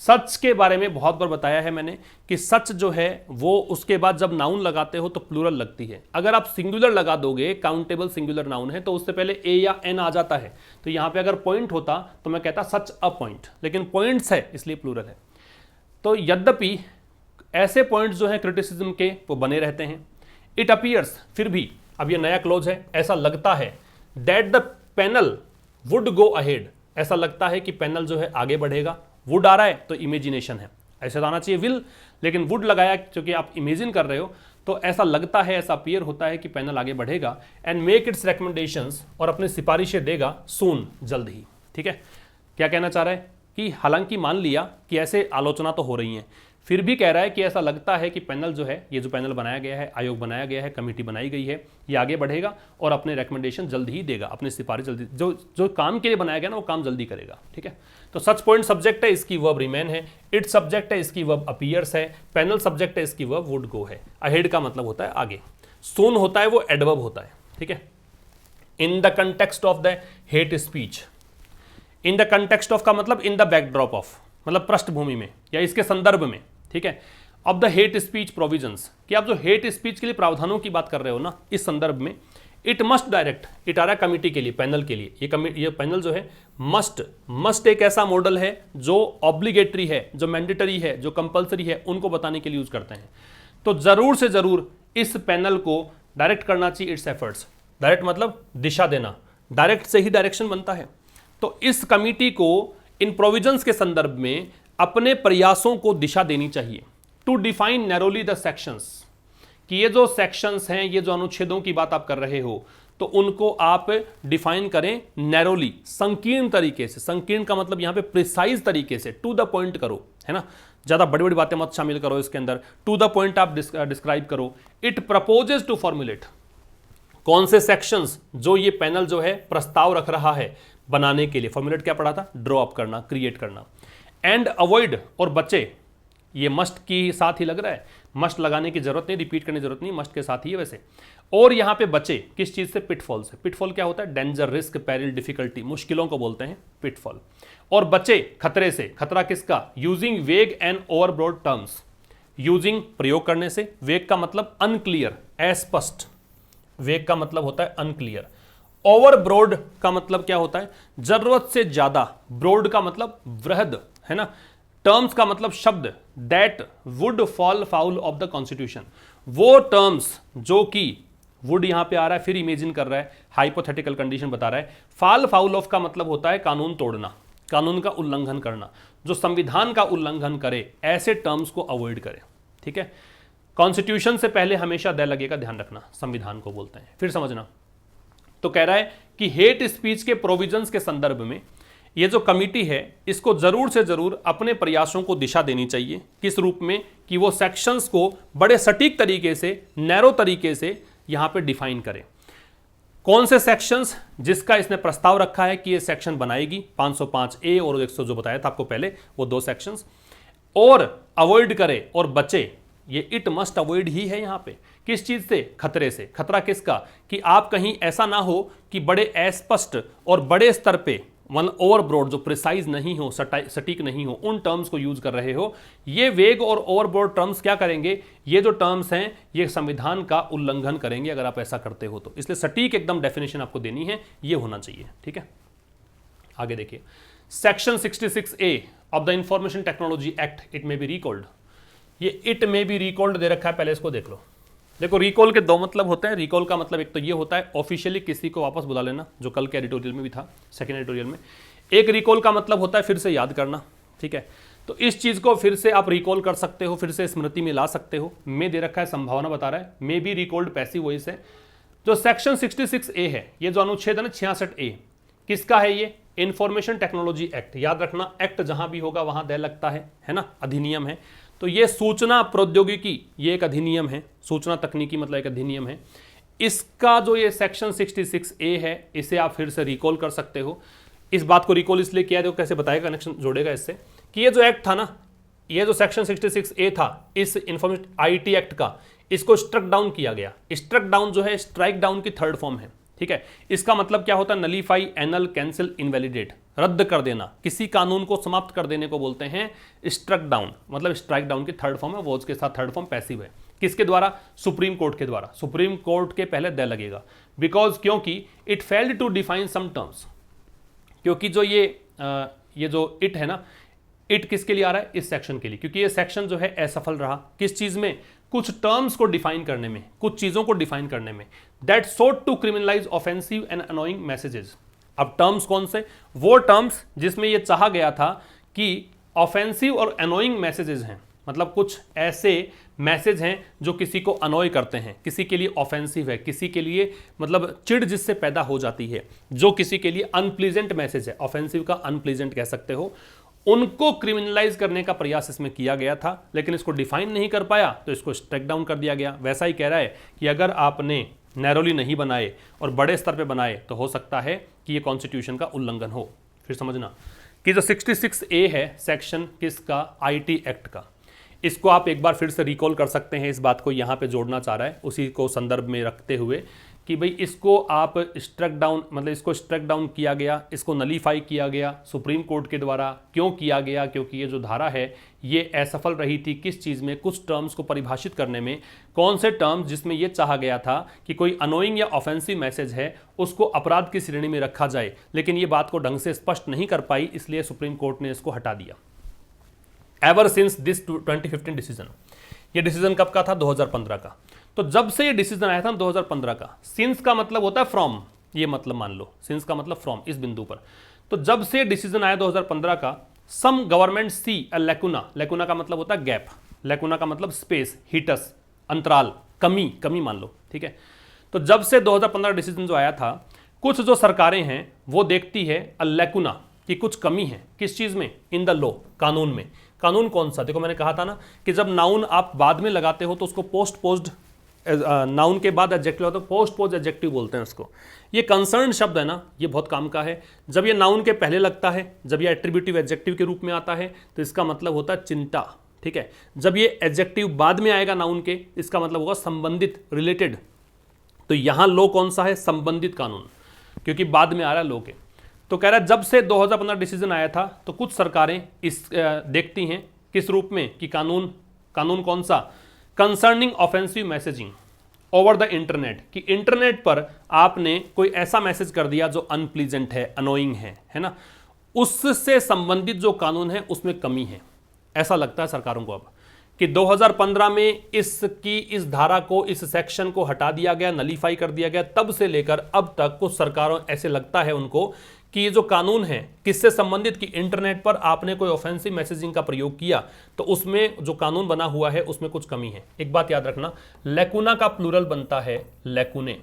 सच के बारे में बहुत बार बताया है मैंने कि सच जो है वो उसके बाद जब नाउन लगाते हो तो प्लूरल लगती है। अगर आप सिंगुलर लगा दोगे, काउंटेबल सिंगुलर नाउन है, तो उससे पहले ए या एन आ जाता है। तो यहाँ पे अगर पॉइंट होता तो मैं कहता सच अ पॉइंट, लेकिन पॉइंट्स है इसलिए प्लूरल है। तो यद्यपि ऐसे पॉइंट्स जो हैं क्रिटिसिज्म के वो बने रहते हैं। इट अपीयर्स, फिर भी, अब ये नया क्लोज है, ऐसा लगता है, that the panel would go ahead, ऐसा लगता है कि पैनल जो है आगे बढ़ेगा। वुड आ रहा है तो इमेजिनेशन है, ऐसे तो आना चाहिए विल, लेकिन वुड लगाया क्योंकि आप इमेजिन कर रहे हो, तो ऐसा लगता है, ऐसा अपीयर होता है कि पैनल आगे बढ़ेगा। एंड मेक इट्स रिकमेंडेशंस, और अपनी सिफारिशें देगा सून, जल्द ही, ठीक है। क्या कहना चाह रहा है कि हालांकि मान लिया कि ऐसे आलोचना तो हो रही है, फिर भी कह रहा है कि ऐसा लगता है कि पैनल जो है, ये जो पैनल बनाया गया है, आयोग बनाया गया है, कमेटी बनाई गई है, ये आगे बढ़ेगा और अपने रिकमेंडेशन जल्द ही देगा, अपनी सिफारिश जल्दी, जो काम के लिए बनाया गया ना वो काम जल्दी करेगा, ठीक है। तो सच पॉइंट सब्जेक्ट है, इसकी वर्ब रिमेन है। इट सब्जेक्ट है, इसकी वर्ब अपीयर्स है। पैनल सब्जेक्ट है, इसकी वर्ब वुड गो है। अहेड का मतलब होता है आगे। सून होता है वो एडवर्ब होता है, ठीक है। In the context of the hate speech, in the context of का मतलब इन द बैकड्रॉप ऑफ, मतलब पृष्ठभूमि में या इसके संदर्भ में, ठीक है। अब द हेट स्पीच प्रोविजंस, कि आप जो हेट स्पीच के लिए प्रावधानों की बात कर रहे हो ना, इस संदर्भ में इट मस्ट डायरेक्ट, इट आ रहा है कमिटी के लिए, पैनल के लिए। ये पैनल जो है मस्ट एक ऐसा मॉडल है जो ऑब्लिगेटरी है, जो मैंडेटरी है, जो कंपलसरी है, उनको बताने के लिए यूज करते हैं। तो जरूर से जरूर इस पैनल को डायरेक्ट करना चाहिए इट्स एफर्ट्स। डायरेक्ट मतलब दिशा देना, डायरेक्ट से ही डायरेक्शन बनता है। तो इस कमिटी को इन प्रोविजंस के संदर्भ में अपने प्रयासों को दिशा देनी चाहिए। To define narrowly the sections, कि ये जो सेक्शंस हैं, ये जो अनुच्छेदों की बात आप कर रहे हो, तो उनको आप डिफाइन करें नैरोली, संकीर्ण तरीके से। संकीर्ण का मतलब यहां पे प्रिसाइज तरीके से, टू द पॉइंट करो, है ना। ज्यादा बड़ी बड़ी बातें मत शामिल करो इसके अंदर, टू द पॉइंट आप डिस्क्राइब करो। इट प्रपोजेस टू फॉर्मुलेट, कौन से सेक्शंस जो ये पैनल जो है प्रस्ताव रख रहा है बनाने के लिए। फॉर्मुलेट क्या पढ़ा था, ड्रॉ अप करना, क्रिएट करना। एंड अवॉइड, और बचे, ये मस्ट के साथ ही लग रहा है, मस्ट लगाने की जरूरत नहीं, रिपीट करने की जरूरत नहीं, मस्ट के साथ ही है वैसे। और यहां पे बचे किस चीज से, पिटफॉल से। पिटफॉल क्या होता है, डेंजर, रिस्क, पेरिल, डिफिकल्टी, मुश्किलों को बोलते हैं पिटफॉल। और बचे खतरे से, खतरा किसका, यूजिंग वेग एंड ओवरब्रॉड टर्म्स, यूजिंग प्रयोग करने से, वेग का मतलब अनक्लियर, अस्पष्ट, वेग का मतलब होता है अनक्लियर। ओवरब्रॉड का मतलब क्या होता है, जरूरत से ज्यादा, ब्रॉड का मतलब वृहद, है ना। टर्म्स का मतलब शब्द, that would fall foul of the constitution, वो टर्म्स जो कि वुड यहां पे आ रहा है, फिर इमेजिन कर रहा है, हाइपोथेटिकल कंडीशन बता रहा है। फॉल फाउल ऑफ का मतलब होता है कानून तोड़ना, कानून का उल्लंघन करना, जो संविधान का उल्लंघन करे, ऐसे टर्म्स को अवॉइड करे, ठीक है। कॉन्स्टिट्यूशन से पहले हमेशा द लगेगा, ध्यान रखना, संविधान को बोलते हैं, फिर समझना। तो कह रहा है कि हेट स्पीच के प्रोविजंस के संदर्भ में ये जो कमिटी है, इसको जरूर से जरूर अपने प्रयासों को दिशा देनी चाहिए। किस रूप में, कि वो सेक्शंस को बड़े सटीक तरीके से, नैरो तरीके से यहां पे डिफाइन करें। कौन से सेक्शंस, जिसका इसने प्रस्ताव रखा है कि ये सेक्शन बनाएगी, 505A और 100 जो बताया था आपको पहले, वो 2 सेक्शंस। और अवॉइड करे और बचे, ये इट मस्ट अवॉइड ही है यहां पे, किस चीज से, खतरे से। खतरा किसका, कि आप कहीं ऐसा ना हो कि बड़े अस्पष्ट और बड़े स्तर पे, मतलब ओवरब्रॉड, जो प्रिसाइज नहीं हो, सटीक नहीं हो, उन टर्म्स को यूज कर रहे हो। ये वेग और ओवरब्रॉड टर्म्स क्या करेंगे, ये जो टर्म्स हैं ये संविधान का उल्लंघन करेंगे अगर आप ऐसा करते हो तो। इसलिए सटीक एकदम डेफिनेशन आपको देनी है, ये होना चाहिए, ठीक है। आगे देखिए, section 66A of the information technology act, it may be recalled. ये इट मे बी रिकॉल्ड दे रखा है, पहले इसको देख लो। देखो रिकॉल के दो मतलब होते हैं। रिकॉल का मतलब एक तो ये होता है ऑफिशियली किसी को वापस बुला लेना, जो कल के एडिटोरियल में भी था, सेकेंड एडिटोरियल में। एक रिकॉल का मतलब होता है फिर से याद करना, ठीक है। तो इस चीज को फिर से आप रिकॉल कर सकते हो, फिर से स्मृति में ला सकते हो। मैं दे रखा है संभावना बता रहा है, may be recalled passive voice है। जो सेक्शन 66A है, ये जो अनुच्छेद है ना 66A, किसका है ये? Information technology act. याद रखना, एक्ट जहां भी होगा वहां दे लगता है ना, अधिनियम है। तो ये सूचना प्रौद्योगिकी, ये एक अधिनियम है, सूचना तकनीकी मतलब एक अधिनियम है। इसका जो ये सेक्शन 66A है, इसे आप फिर से रिकॉल कर सकते हो। इस बात को रिकॉल इसलिए किया है, देखो कैसे बताएगा, कनेक्शन जोड़ेगा इससे, कि ये जो एक्ट था ना, ये जो सेक्शन 66A था, इस इंफॉर्मेशन आईटी एक्ट का, इसको स्ट्रक डाउन किया गया। स्ट्रक डाउन जो है स्ट्राइक डाउन की थर्ड फॉर्म है, ठीक है। इसका मतलब क्या होता है? नलीफाई, एनल, कैंसिल, इनवैलिडेट, रद्द कर देना, किसी कानून को समाप्त कर देने को बोलते हैं स्ट्रक डाउन। मतलब स्ट्राइक डाउन की थर्ड फॉर्म है, वॉज के साथ थर्ड फॉर्म पैसिव है। किसके द्वारा? सुप्रीम कोर्ट के द्वारा। सुप्रीम कोर्ट के पहले द लगेगा, बिकॉज क्योंकि it failed to define some terms. क्योंकि जो ये जो इट है ना, इट किसके लिए आ रहा है? इस सेक्शन के लिए, क्योंकि ये सेक्शन जो है असफल रहा किस चीज में? कुछ टर्म्स को डिफाइन करने में, कुछ चीजों को डिफाइन करने में। That sought to criminalise offensive and annoying messages. अब टर्म्स कौन से? वो टर्म्स जिसमें यह चाहा गया था कि ऑफेंसिव और अनोइंग मैसेजेस हैं, मतलब कुछ ऐसे मैसेज हैं जो किसी को अनोय करते हैं, किसी के लिए ऑफेंसिव है, किसी के लिए मतलब चिढ़ जिससे पैदा हो जाती है, जो किसी के लिए अनप्लीजेंट मैसेज है, ऑफेंसिव का अनप्लीजेंट कह सकते हो, उनको क्रिमिनलाइज करने का प्रयास इसमें किया गया था। लेकिन इसको डिफाइन नहीं कर पाया तो इसको स्ट्राइक डाउन कर दिया गया। वैसा ही कह रहा है कि अगर आपने नैरोली नहीं बनाए और बड़े स्तर पे बनाए तो हो सकता है कि ये कॉन्स्टिट्यूशन का उल्लंघन हो। फिर समझना कि जो 66A है सेक्शन किसका? आईटी एक्ट का। इसको आप एक बार फिर से रिकॉल कर सकते हैं। इस बात को यहाँ पे जोड़ना चाह रहा है, उसी को संदर्भ में रखते हुए कि भाई इसको आप स्ट्रक डाउन, मतलब इसको स्ट्रक डाउन किया गया, इसको नलीफाई किया गया सुप्रीम कोर्ट के द्वारा। क्यों किया गया? क्योंकि ये जो धारा है ये असफल रही थी किस चीज़ में? कुछ टर्म्स को परिभाषित करने में। कौन से टर्म्स? जिसमें ये चाहा गया था कि कोई अनोइंग या ऑफेंसिव मैसेज है उसको अपराध की श्रेणी में रखा जाए, लेकिन ये बात को ढंग से स्पष्ट नहीं कर पाई, इसलिए सुप्रीम कोर्ट ने इसको हटा दिया। एवर सिंस दिस 2015 डिसीजन, ये डिसीजन कब का था? 2015 का। तो जब से ये डिसीजन आया था 2015 का, सिंस का मतलब होता है फ्रॉम, ये मतलब मान लो, सिंस का मतलब फ्रॉम, इस बिंदु पर। तो जब से डिसीजन आया 2015 का, सम गवर्नमेंट सी अ लैकुना, लैकुना का मतलब होता है गैप, लैकुना का मतलब स्पेस, हिटस, अंतराल, कमी, कमी मान लो, ठीक है। तो जब से 2015 डिसीजन जो आया था, कुछ जो सरकारें हैं वो देखती है अ लैकुना कि कुछ कमी है किस चीज में? इन द लॉ, कानून में। कानून कौन सा? देखो मैंने कहा था ना कि जब नाउन आप बाद में लगाते हो तो उसको पोस्ट पोज्ड, नाउन के बाद एडजेक्टिव होता है, पोस्ट पोज एडजेक्टिव बोलते हैं उसको। ये कंसर्न शब्द है ना, ये बहुत काम का है। जब ये नाउन के पहले लगता है, जब ये एट्रीब्यूटिव एडजेक्टिव के रूप में आता है तो इसका मतलब होता है चिंता, ठीक है। जब ये एडजेक्टिव बाद में आएगा नाउन के, इसका मतलब होगा संबंधित, रिलेटेड। तो यहां लो कौन सा है? संबंधित कानून, क्योंकि बाद में आ रहा है लो के। तो कह रहा है जब से 2015 डिसीजन आया था तो कुछ सरकारें इस देखती हैं किस रूप में कि कानून कौन सा? Concerning offensive messaging over the internet, कि इंटरनेट पर आपने कोई ऐसा मैसेज कर दिया जो अनप्लीजेंट है, अनोइंग है ना, उससे संबंधित जो कानून है उसमें कमी है। ऐसा लगता है सरकारों को अब कि 2015 में इस धारा को, इस सेक्शन को हटा दिया गया, नलीफाई कर दिया गया। तब से लेकर अब तक कुछ सरकारों ऐसे लगता है उनको कि ये जो कानून है किससे संबंधित, कि इंटरनेट पर आपने कोई ऑफेंसिव मैसेजिंग का प्रयोग किया तो उसमें जो कानून बना हुआ है उसमें कुछ कमी है। एक बात याद रखना, लैकुना का प्लूरल बनता है लैकुने,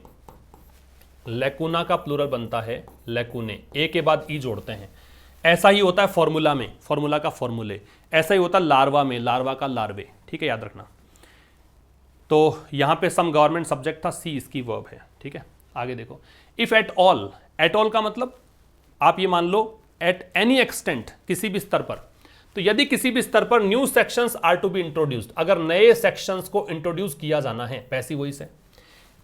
लैकुना का प्लूरल बनता है लैकुने, ए के बाद ई जोड़ते हैं। ऐसा ही होता है फॉर्मूला में, फॉर्मूला का फॉर्मूले। ऐसा ही होता है लार्वा में, लार्वा का लार्वे, ठीक है, याद रखना। तो यहां पे सम गवर्नमेंट सब्जेक्ट था, सी इसकी वर्ब है, ठीक है। आगे देखो, if at all, at all का मतलब आप ये मान लो एट एनी एक्सटेंट, किसी भी स्तर पर। तो यदि किसी भी स्तर पर new sections are to be introduced, अगर नए सेक्शंस को इंट्रोड्यूस किया जाना है, पैसिव वॉइस है,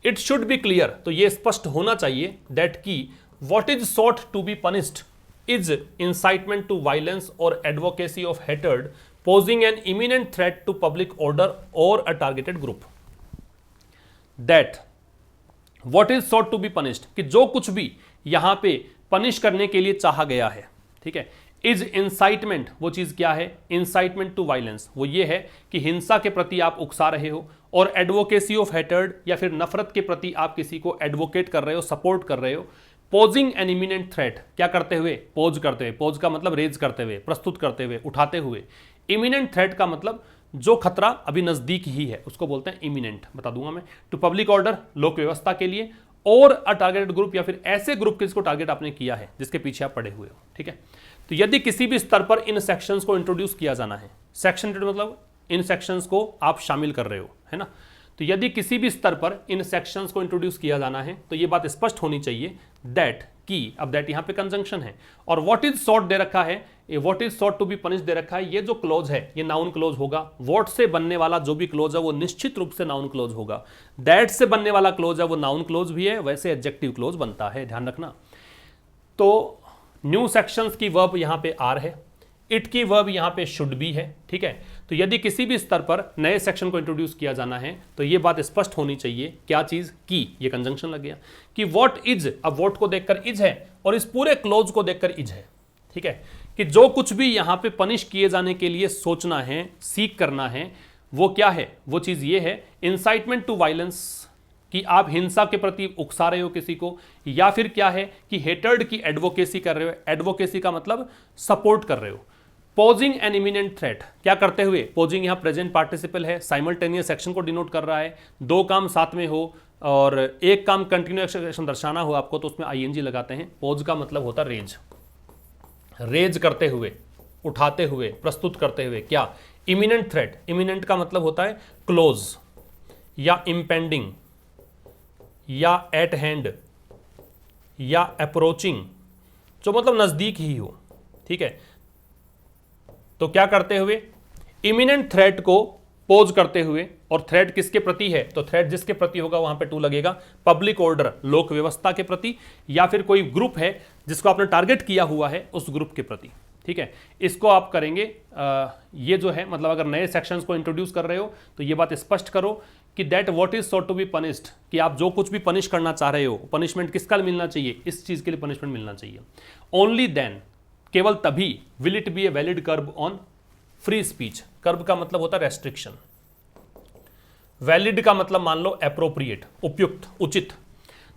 इट शुड बी क्लियर, तो ये स्पष्ट होना चाहिए दैट की what is sought to be punished is incitement to violence और advocacy of hatred posing an imminent threat to public order or a targeted group. That what is sought to be punished, कि जो कुछ भी यहां पे punish करने के लिए चाहा गया है, ठीक है, इज इंसाइटमेंट, वो चीज क्या है? इंसाइटमेंट टू वायलेंस, वो ये है कि हिंसा के प्रति आप उकसा रहे हो, और एडवोकेसी ऑफ हेटर्ड या फिर नफरत के प्रति आप किसी को एडवोकेट कर रहे हो, सपोर्ट कर रहे हो। पोजिंग एन इमिनेंट थ्रेट, क्या करते हुए, पोज करते हुए, पोज का मतलब रेज करते हुए, प्रस्तुत करते हुए, उठाते हुए। इमिनेंट थ्रेट का मतलब जो खतरा अभी नजदीक ही है उसको बोलते हैं इमिनेंट, बता दूंगा मैं। टू पब्लिक ऑर्डर, लोक व्यवस्था के लिए, और अ टारगेटेड ग्रुप या फिर ऐसे ग्रुप जिसको टारगेट आपने किया है, जिसके पीछे आप पड़े हुए हो, ठीक है। तो यदि किसी भी स्तर पर इन सेक्शंस को इंट्रोड्यूस किया जाना है, सेक्शन मतलब इन सेक्शंस को आप शामिल कर रहे हो, है ना। तो यदि किसी भी स्तर पर इन सेक्शंस को इंट्रोड्यूस किया जाना है तो ये बात स्पष्ट होनी चाहिए दैट की, अब दैट यहां पे कंजंक्शन है, और व्हाट इज सॉट दे रखा है, ये what is sought to be punish दे रखा है। ये जो क्लोज है ये नाउन क्लोज होगा। व्हाट से बनने वाला जो भी क्लोज है वो निश्चित रूप से नाउन क्लोज होगा। दैट से बनने वाला क्लोज है वो नाउन क्लोज भी है, वैसे एडजेक्टिव क्लोज बनता है, ध्यान रखना। तो न्यू सेक्शंस की वर्ब यहां पे आर है, इट की वर्ब यहां पे शुड बी है, ठीक है। तो यदि किसी भी स्तर पर नए सेक्शन को इंट्रोड्यूस किया जाना है तो ये बात स्पष्ट होनी चाहिए, क्या चीज की, ये कंजंक्शन लग गया कि व्हाट इज, अब व्हाट को देखकर इज है और इस पूरे क्लोज को देखकर इज है, ठीक है। कि जो कुछ भी यहां पे पनिश किए जाने के लिए सोचना है, सीख करना है, वो क्या है, वो चीज ये है इंसाइटमेंट टू वायलेंस, कि आप हिंसा के प्रति उकसा रहे हो किसी को, या फिर क्या है कि हेटर्ड की एडवोकेसी कर रहे हो। एडवोकेसी का मतलब सपोर्ट कर रहे हो। पोजिंग एन इमिनेंट थ्रेट, क्या करते हुए, पोजिंग यहां प्रेजेंट पार्टिसिपल है, साइमल्टेनियस एक्शन को डिनोट कर रहा है। दो काम साथ में हो और एक काम कंटिन्यूअस एक्शन दर्शाना हो आपको तो उसमें आईएनजी लगाते हैं। पोज का मतलब होता है रेज, रेज करते हुए, उठाते हुए, प्रस्तुत करते हुए। क्या, इमिनेंट थ्रेट, इमिनेंट का मतलब होता है क्लोज या इंपेंडिंग या एट हैंड या अप्रोचिंग, जो मतलब नजदीक ही हो, ठीक है। तो क्या करते हुए, इमिनेंट थ्रेट को पोज करते हुए, और थ्रेट किसके प्रति है, तो थ्रेट जिसके प्रति होगा वहां पे टू लगेगा। पब्लिक ऑर्डर, लोक व्यवस्था के प्रति, या फिर कोई ग्रुप है जिसको आपने टारगेट किया हुआ है उस ग्रुप के प्रति, ठीक है। इसको आप करेंगे ये जो है, मतलब अगर नए सेक्शंस को इंट्रोड्यूस कर रहे हो तो ये बात स्पष्ट करो कि that what is sought to be punished, कि आप जो कुछ भी पनिश करना चाह रहे हो, पनिशमेंट किसका मिलना चाहिए, इस चीज के लिए पनिशमेंट मिलना चाहिए। ओनली देन, केवल तभी, will it be a valid curb on free speech. Curb का मतलब होता है रेस्ट्रिक्शन, वैलिड का मतलब मान लो एप्रोप्रिएट, उपयुक्त, उचित।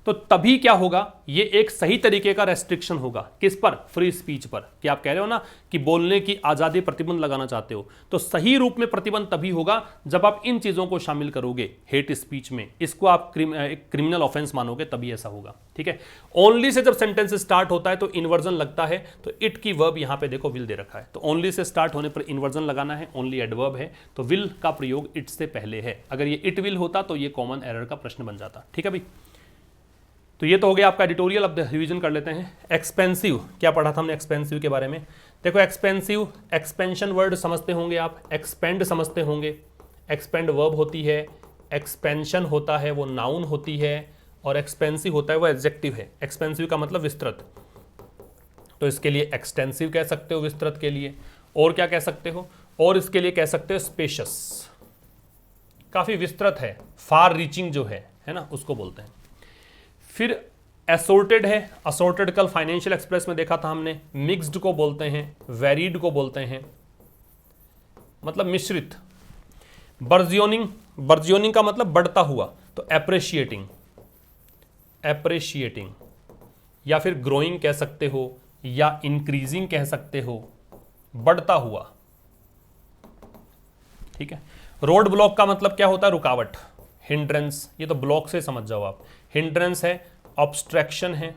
तो तभी क्या होगा, ये एक सही तरीके का रेस्ट्रिक्शन होगा, किस पर, फ्री स्पीच पर। कि आप कह रहे हो ना कि बोलने की आजादी प्रतिबंध लगाना चाहते हो, तो सही रूप में प्रतिबंध तभी होगा जब आप इन चीजों को शामिल करोगे हेट स्पीच में, इसको आप क्रिमिनल ऑफेंस मानोगे, तभी ऐसा होगा, ठीक है। ओनली से जब सेंटेंस स्टार्ट होता है तो इन्वर्जन लगता है, तो इट की वर्ब यहां पे देखो विल दे रखा है, तो ओनली से स्टार्ट होने पर इन्वर्जन लगाना है, ओनली एडवर्ब है, तो विल का प्रयोग इट से पहले है। अगर ये इट विल होता तो ये कॉमन एरर का प्रश्न बन जाता, ठीक है भाई। तो ये तो हो गया आपका एडिटोरियल। अब रिवीजन कर लेते हैं। एक्सपेंसिव, क्या पढ़ा था हमने एक्सपेंसिव के बारे में। देखो एक्सपेंसिव, एक्सपेंशन वर्ड समझते होंगे आप, एक्सपेंड समझते होंगे, एक्सपेंड वर्ब होती है, एक्सपेंशन होता है वो नाउन होती है, और एक्सपेंसिव होता है वो एडजेक्टिव है। एक्सपेंसिव का मतलब विस्तृत, तो इसके लिए एक्सटेंसिव कह सकते हो विस्तृत के लिए, और क्या कह सकते हो, और इसके लिए कह सकते हो स्पेशियस, काफी विस्तृत है, फार रीचिंग जो है ना, उसको बोलते हैं। फिर असोर्टेड है, असोर्टेड कल फाइनेंशियल एक्सप्रेस में देखा था हमने। मिक्स्ड को बोलते हैं, वेरीड को बोलते हैं, मतलब मिश्रित। बर्जियोनिंग, बर्जियोनिंग का मतलब बढ़ता हुआ, तो एप्रिशिएटिंग, एप्रिशिएटिंग, या फिर ग्रोइंग कह सकते हो, या इंक्रीजिंग कह सकते हो, बढ़ता हुआ, ठीक है। रोड ब्लॉक का मतलब क्या होता है, रुकावट, हिंड्रेंस, ये तो ब्लॉक से समझ जाओ आप। हिंड्रेंस है, ऑब्स्ट्रैक्शन है,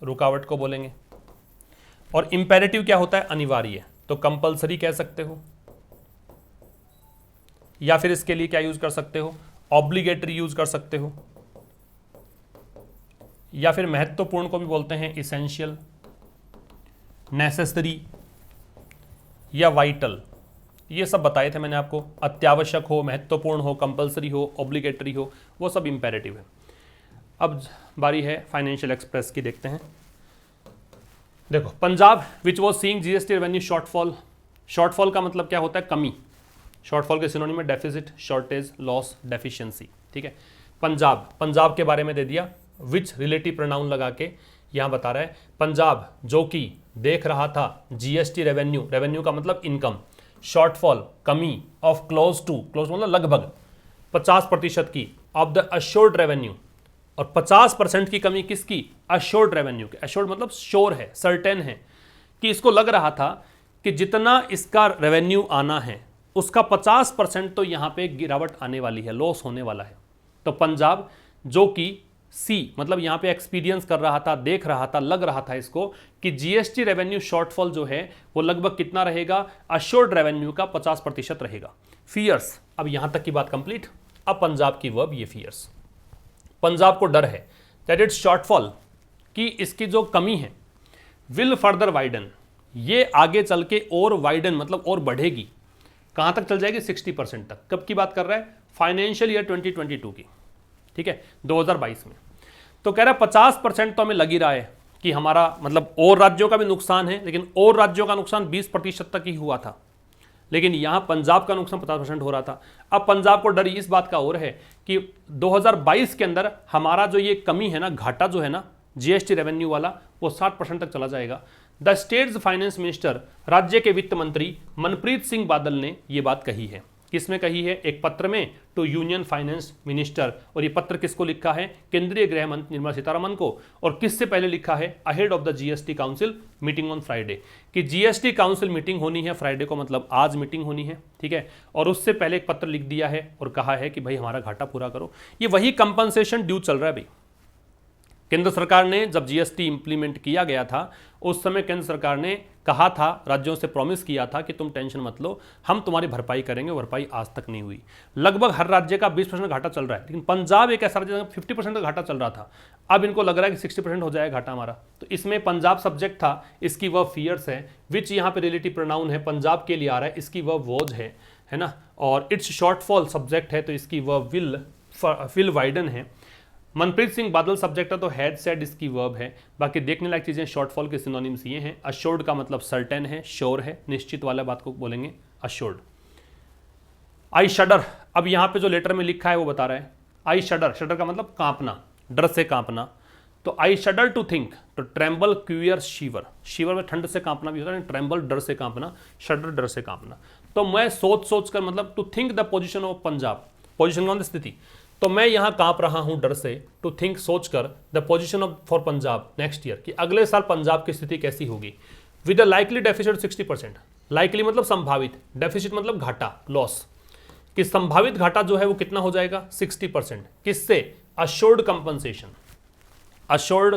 रुकावट को बोलेंगे। और इंपेरेटिव क्या होता है, अनिवार्य, तो कंपल्सरी कह सकते हो, या फिर इसके लिए क्या यूज कर सकते हो, ऑब्लिगेटरी यूज कर सकते हो, या फिर महत्वपूर्ण को भी बोलते हैं इसेंशियल, नेसेसरी या वाइटल। ये सब बताए थे मैंने आपको, अत्यावश्यक हो, महत्वपूर्ण हो, कंपल्सरी हो, ऑब्लिगेटरी हो, वो सब इंपेरेटिव है। अब बारी है फाइनेंशियल एक्सप्रेस की, देखते हैं। देखो, Punjab which was seeing GST revenue shortfall. Shortfall का मतलब क्या होता है, कमी। शॉर्टफॉल के सिनोनिम में डेफिसिट, शॉर्टेज, लॉस, डेफिशिएंसी, ठीक है। पंजाब, पंजाब के बारे में दे दिया, विच रिलेटिव प्रोनाउन लगा के यहां बता रहा है पंजाब जो कि देख रहा था जीएसटी रेवेन्यू, रेवेन्यू का मतलब इनकम, शॉर्टफॉल कमी, ऑफ क्लोज टू, क्लोज मतलब लगभग, 50% की ऑफ द अश्योर्ड रेवेन्यू, और 50% की कमी किसकी? अश्योर्ड रेवेन्यू के। अश्योर्ड मतलब श्योर है, सर्टेन है, कि इसको लग रहा था कि जितना इसका रेवेन्यू आना है उसका 50% तो यहां पे गिरावट आने वाली है, लॉस होने वाला है। तो पंजाब जो कि सी मतलब यहां पे एक्सपीरियंस कर रहा था, देख रहा था, लग रहा था इसको कि जीएसटी रेवेन्यू शॉर्टफॉल जो है वो लगभग कितना रहेगा? अश्योर्ड रेवेन्यू का 50% रहेगा। फियर्स, अब यहां तक की बात कंप्लीट। अब पंजाब की वर्ब ये फियर्स, पंजाब को डर है दैट इट्स शॉर्टफॉल, कि इसकी जो कमी है विल फर्दर वाइडन, ये आगे चल के और वाइडन मतलब और बढ़ेगी। कहां तक चल जाएगी? 60% तक। कब की बात कर रहा है? फाइनेंशियल ईयर 2022 की, ठीक है, 2022 में। तो कह रहा है 50% तो हमें लग ही रहा है कि हमारा मतलब और राज्यों का भी नुकसान है, लेकिन और राज्यों का नुकसान 20% तक ही हुआ था, लेकिन यहां पंजाब का नुकसान 50% हो रहा था। अब पंजाब को डर इस बात का और है कि 2022 के अंदर हमारा जो ये कमी है ना, घाटा जो है ना जीएसटी रेवेन्यू वाला, वो 60% तक चला जाएगा। द स्टेट्स फाइनेंस मिनिस्टर, राज्य के वित्त मंत्री मनप्रीत सिंह बादल ने ये बात कही है। किसमें कही है? एक पत्र में टू यूनियन फाइनेंस मिनिस्टर, और ये पत्र किसको लिखा है? केंद्रीय गृह मंत्री निर्मला सीतारमण को। और किससे पहले लिखा है? Ahead of the GST council meeting on Friday, कि जीएसटी काउंसिल मीटिंग होनी है फ्राइडे को, मतलब आज मीटिंग होनी है, ठीक है। और उससे पहले एक पत्र लिख दिया है और कहा है कि भाई हमारा घाटा पूरा करो। ये वही कंपनसेशन ड्यू चल रहा है भाई। केंद्र सरकार ने जब जीएसटी इंप्लीमेंट किया गया था उस समय केंद्र सरकार ने कहा था, राज्यों से प्रॉमिस किया था कि तुम टेंशन मत लो, हम तुम्हारी भरपाई करेंगे। भरपाई आज तक नहीं हुई। लगभग हर राज्य का 20% घाटा चल रहा है, लेकिन पंजाब एक ऐसा राज्य 50% का घाटा चल रहा था। अब इनको लग रहा है कि 60% हो जाएगा घाटा हमारा। तो इसमें पंजाब सब्जेक्ट था, इसकी वह फियर्स है, विच यहाँ पे रिलेटिव प्रोनाउन है, पंजाब के लिए आ रहा है, इसकी वह वॉज है ना। और इट्स शॉर्टफॉल सब्जेक्ट है, तो इसकी वह विल वाइडन है। मनप्रीत सिंह बादल सब्जेक्ट है, तो हैड सेड इसकी वर्ब है। बाकी देखने लायक चीजें शॉर्टफॉल के सिनोनिम्स ये हैं। अश्योर्ड का मतलब सर्टेन है, श्योर है, निश्चित वाला बात को बोलेंगे अश्योर्ड। आई शडर, अब यहां पे जो लेटर में लिखा है वो बता रहा है आई शडर। शडर का मतलब कांपना, डर से कांपना। तो आई शडर टू थिंक, तो ट्रेम्बल क्यूयर शिवर, शिवर में ठंड से कांपना भी होता है, ट्रेम्बल डर से कांपना, शडर डर से कांपना। तो मैं सोच कर मतलब to think the position of Punjab, position का स्थिति, तो मैं यहां कांप रहा हूं डर से, टू थिंक सोचकर, the position of for Punjab next year, कि अगले साल पंजाब की स्थिति कैसी होगी। With a likely deficit 60%, likely मतलब संभावित, डेफिसिट मतलब घाटा, लॉस, कि संभावित घाटा जो है वो कितना हो जाएगा? 60%। किससे? Assured compensation. अश्योर्ड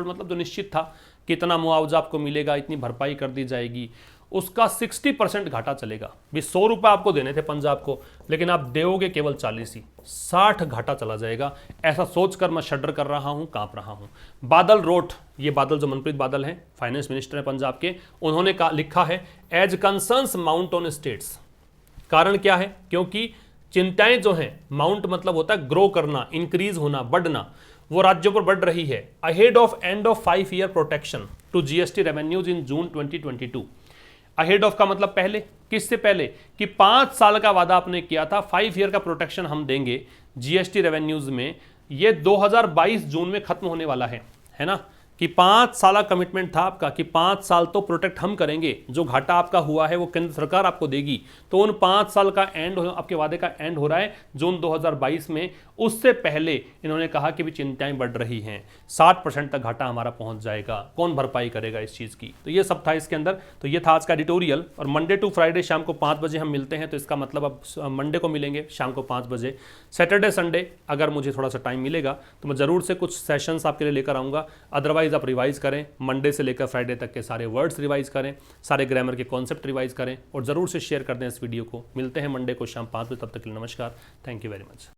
मतलब जो निश्चित था कि इतना मुआवजा आपको मिलेगा, इतनी भरपाई कर दी जाएगी, उसका 60% घाटा चलेगा। भी 100 रुपये आपको देने थे पंजाब को, लेकिन आप देोगे केवल 40 ही, 60 घाटा चला जाएगा। ऐसा सोचकर मैं शडर कर रहा हूं, कांप रहा हूं। बादल रोट, ये बादल जो मनप्रीत बादल हैं, फाइनेंस मिनिस्टर है पंजाब के, उन्होंने लिखा है as concerns mount on states. कारण क्या है? क्योंकि चिंताएं जो हैं, माउंट मतलब होता है ग्रो करना, इंक्रीज होना, बढ़ना, वो राज्यों पर बढ़ रही है। Ahead of end of 5 year protection to GST revenues in June 2022। Ahead of का मतलब पहले, किससे पहले? कि 5 साल का वादा आपने किया था, 5 ईयर का प्रोटेक्शन हम देंगे जीएसटी रेवेन्यूज में, ये 2022 जून में खत्म होने वाला है ना। कि 5 साल कमिटमेंट था आपका कि 5 साल तो प्रोटेक्ट हम करेंगे, जो घाटा आपका हुआ है वो केंद्र सरकार आपको देगी। तो उन 5 साल का एंड, आपके वादे का एंड हो रहा है जून 2022 में। उससे पहले इन्होंने कहा कि भी चिंताएं बढ़ रही हैं, 60% तक घाटा हमारा पहुंच जाएगा, कौन भरपाई करेगा इस चीज़ की। तो ये सब था इसके अंदर। तो ये था आज का एडिटोरियल। और मंडे टू फ्राइडे शाम को 5 बजे हम मिलते हैं, तो इसका मतलब अब मंडे को मिलेंगे शाम को 5 बजे। सैटरडे संडे अगर मुझे थोड़ा सा टाइम मिलेगा तो मैं ज़रूर से कुछ सेशंस आपके लिए लेकर आऊँगा। अदरवाइज आप रिवाइज करें, मंडे से लेकर फ्राइडे तक के सारे वर्ड्स रिवाइज करें, सारे ग्रामर के कॉन्सेप्ट रिवाइज करें, और ज़रूर से शेयर कर दें इस वीडियो को। मिलते हैं मंडे को शाम 5 बजे, तब तक के लिए नमस्कार, थैंक यू वेरी मच।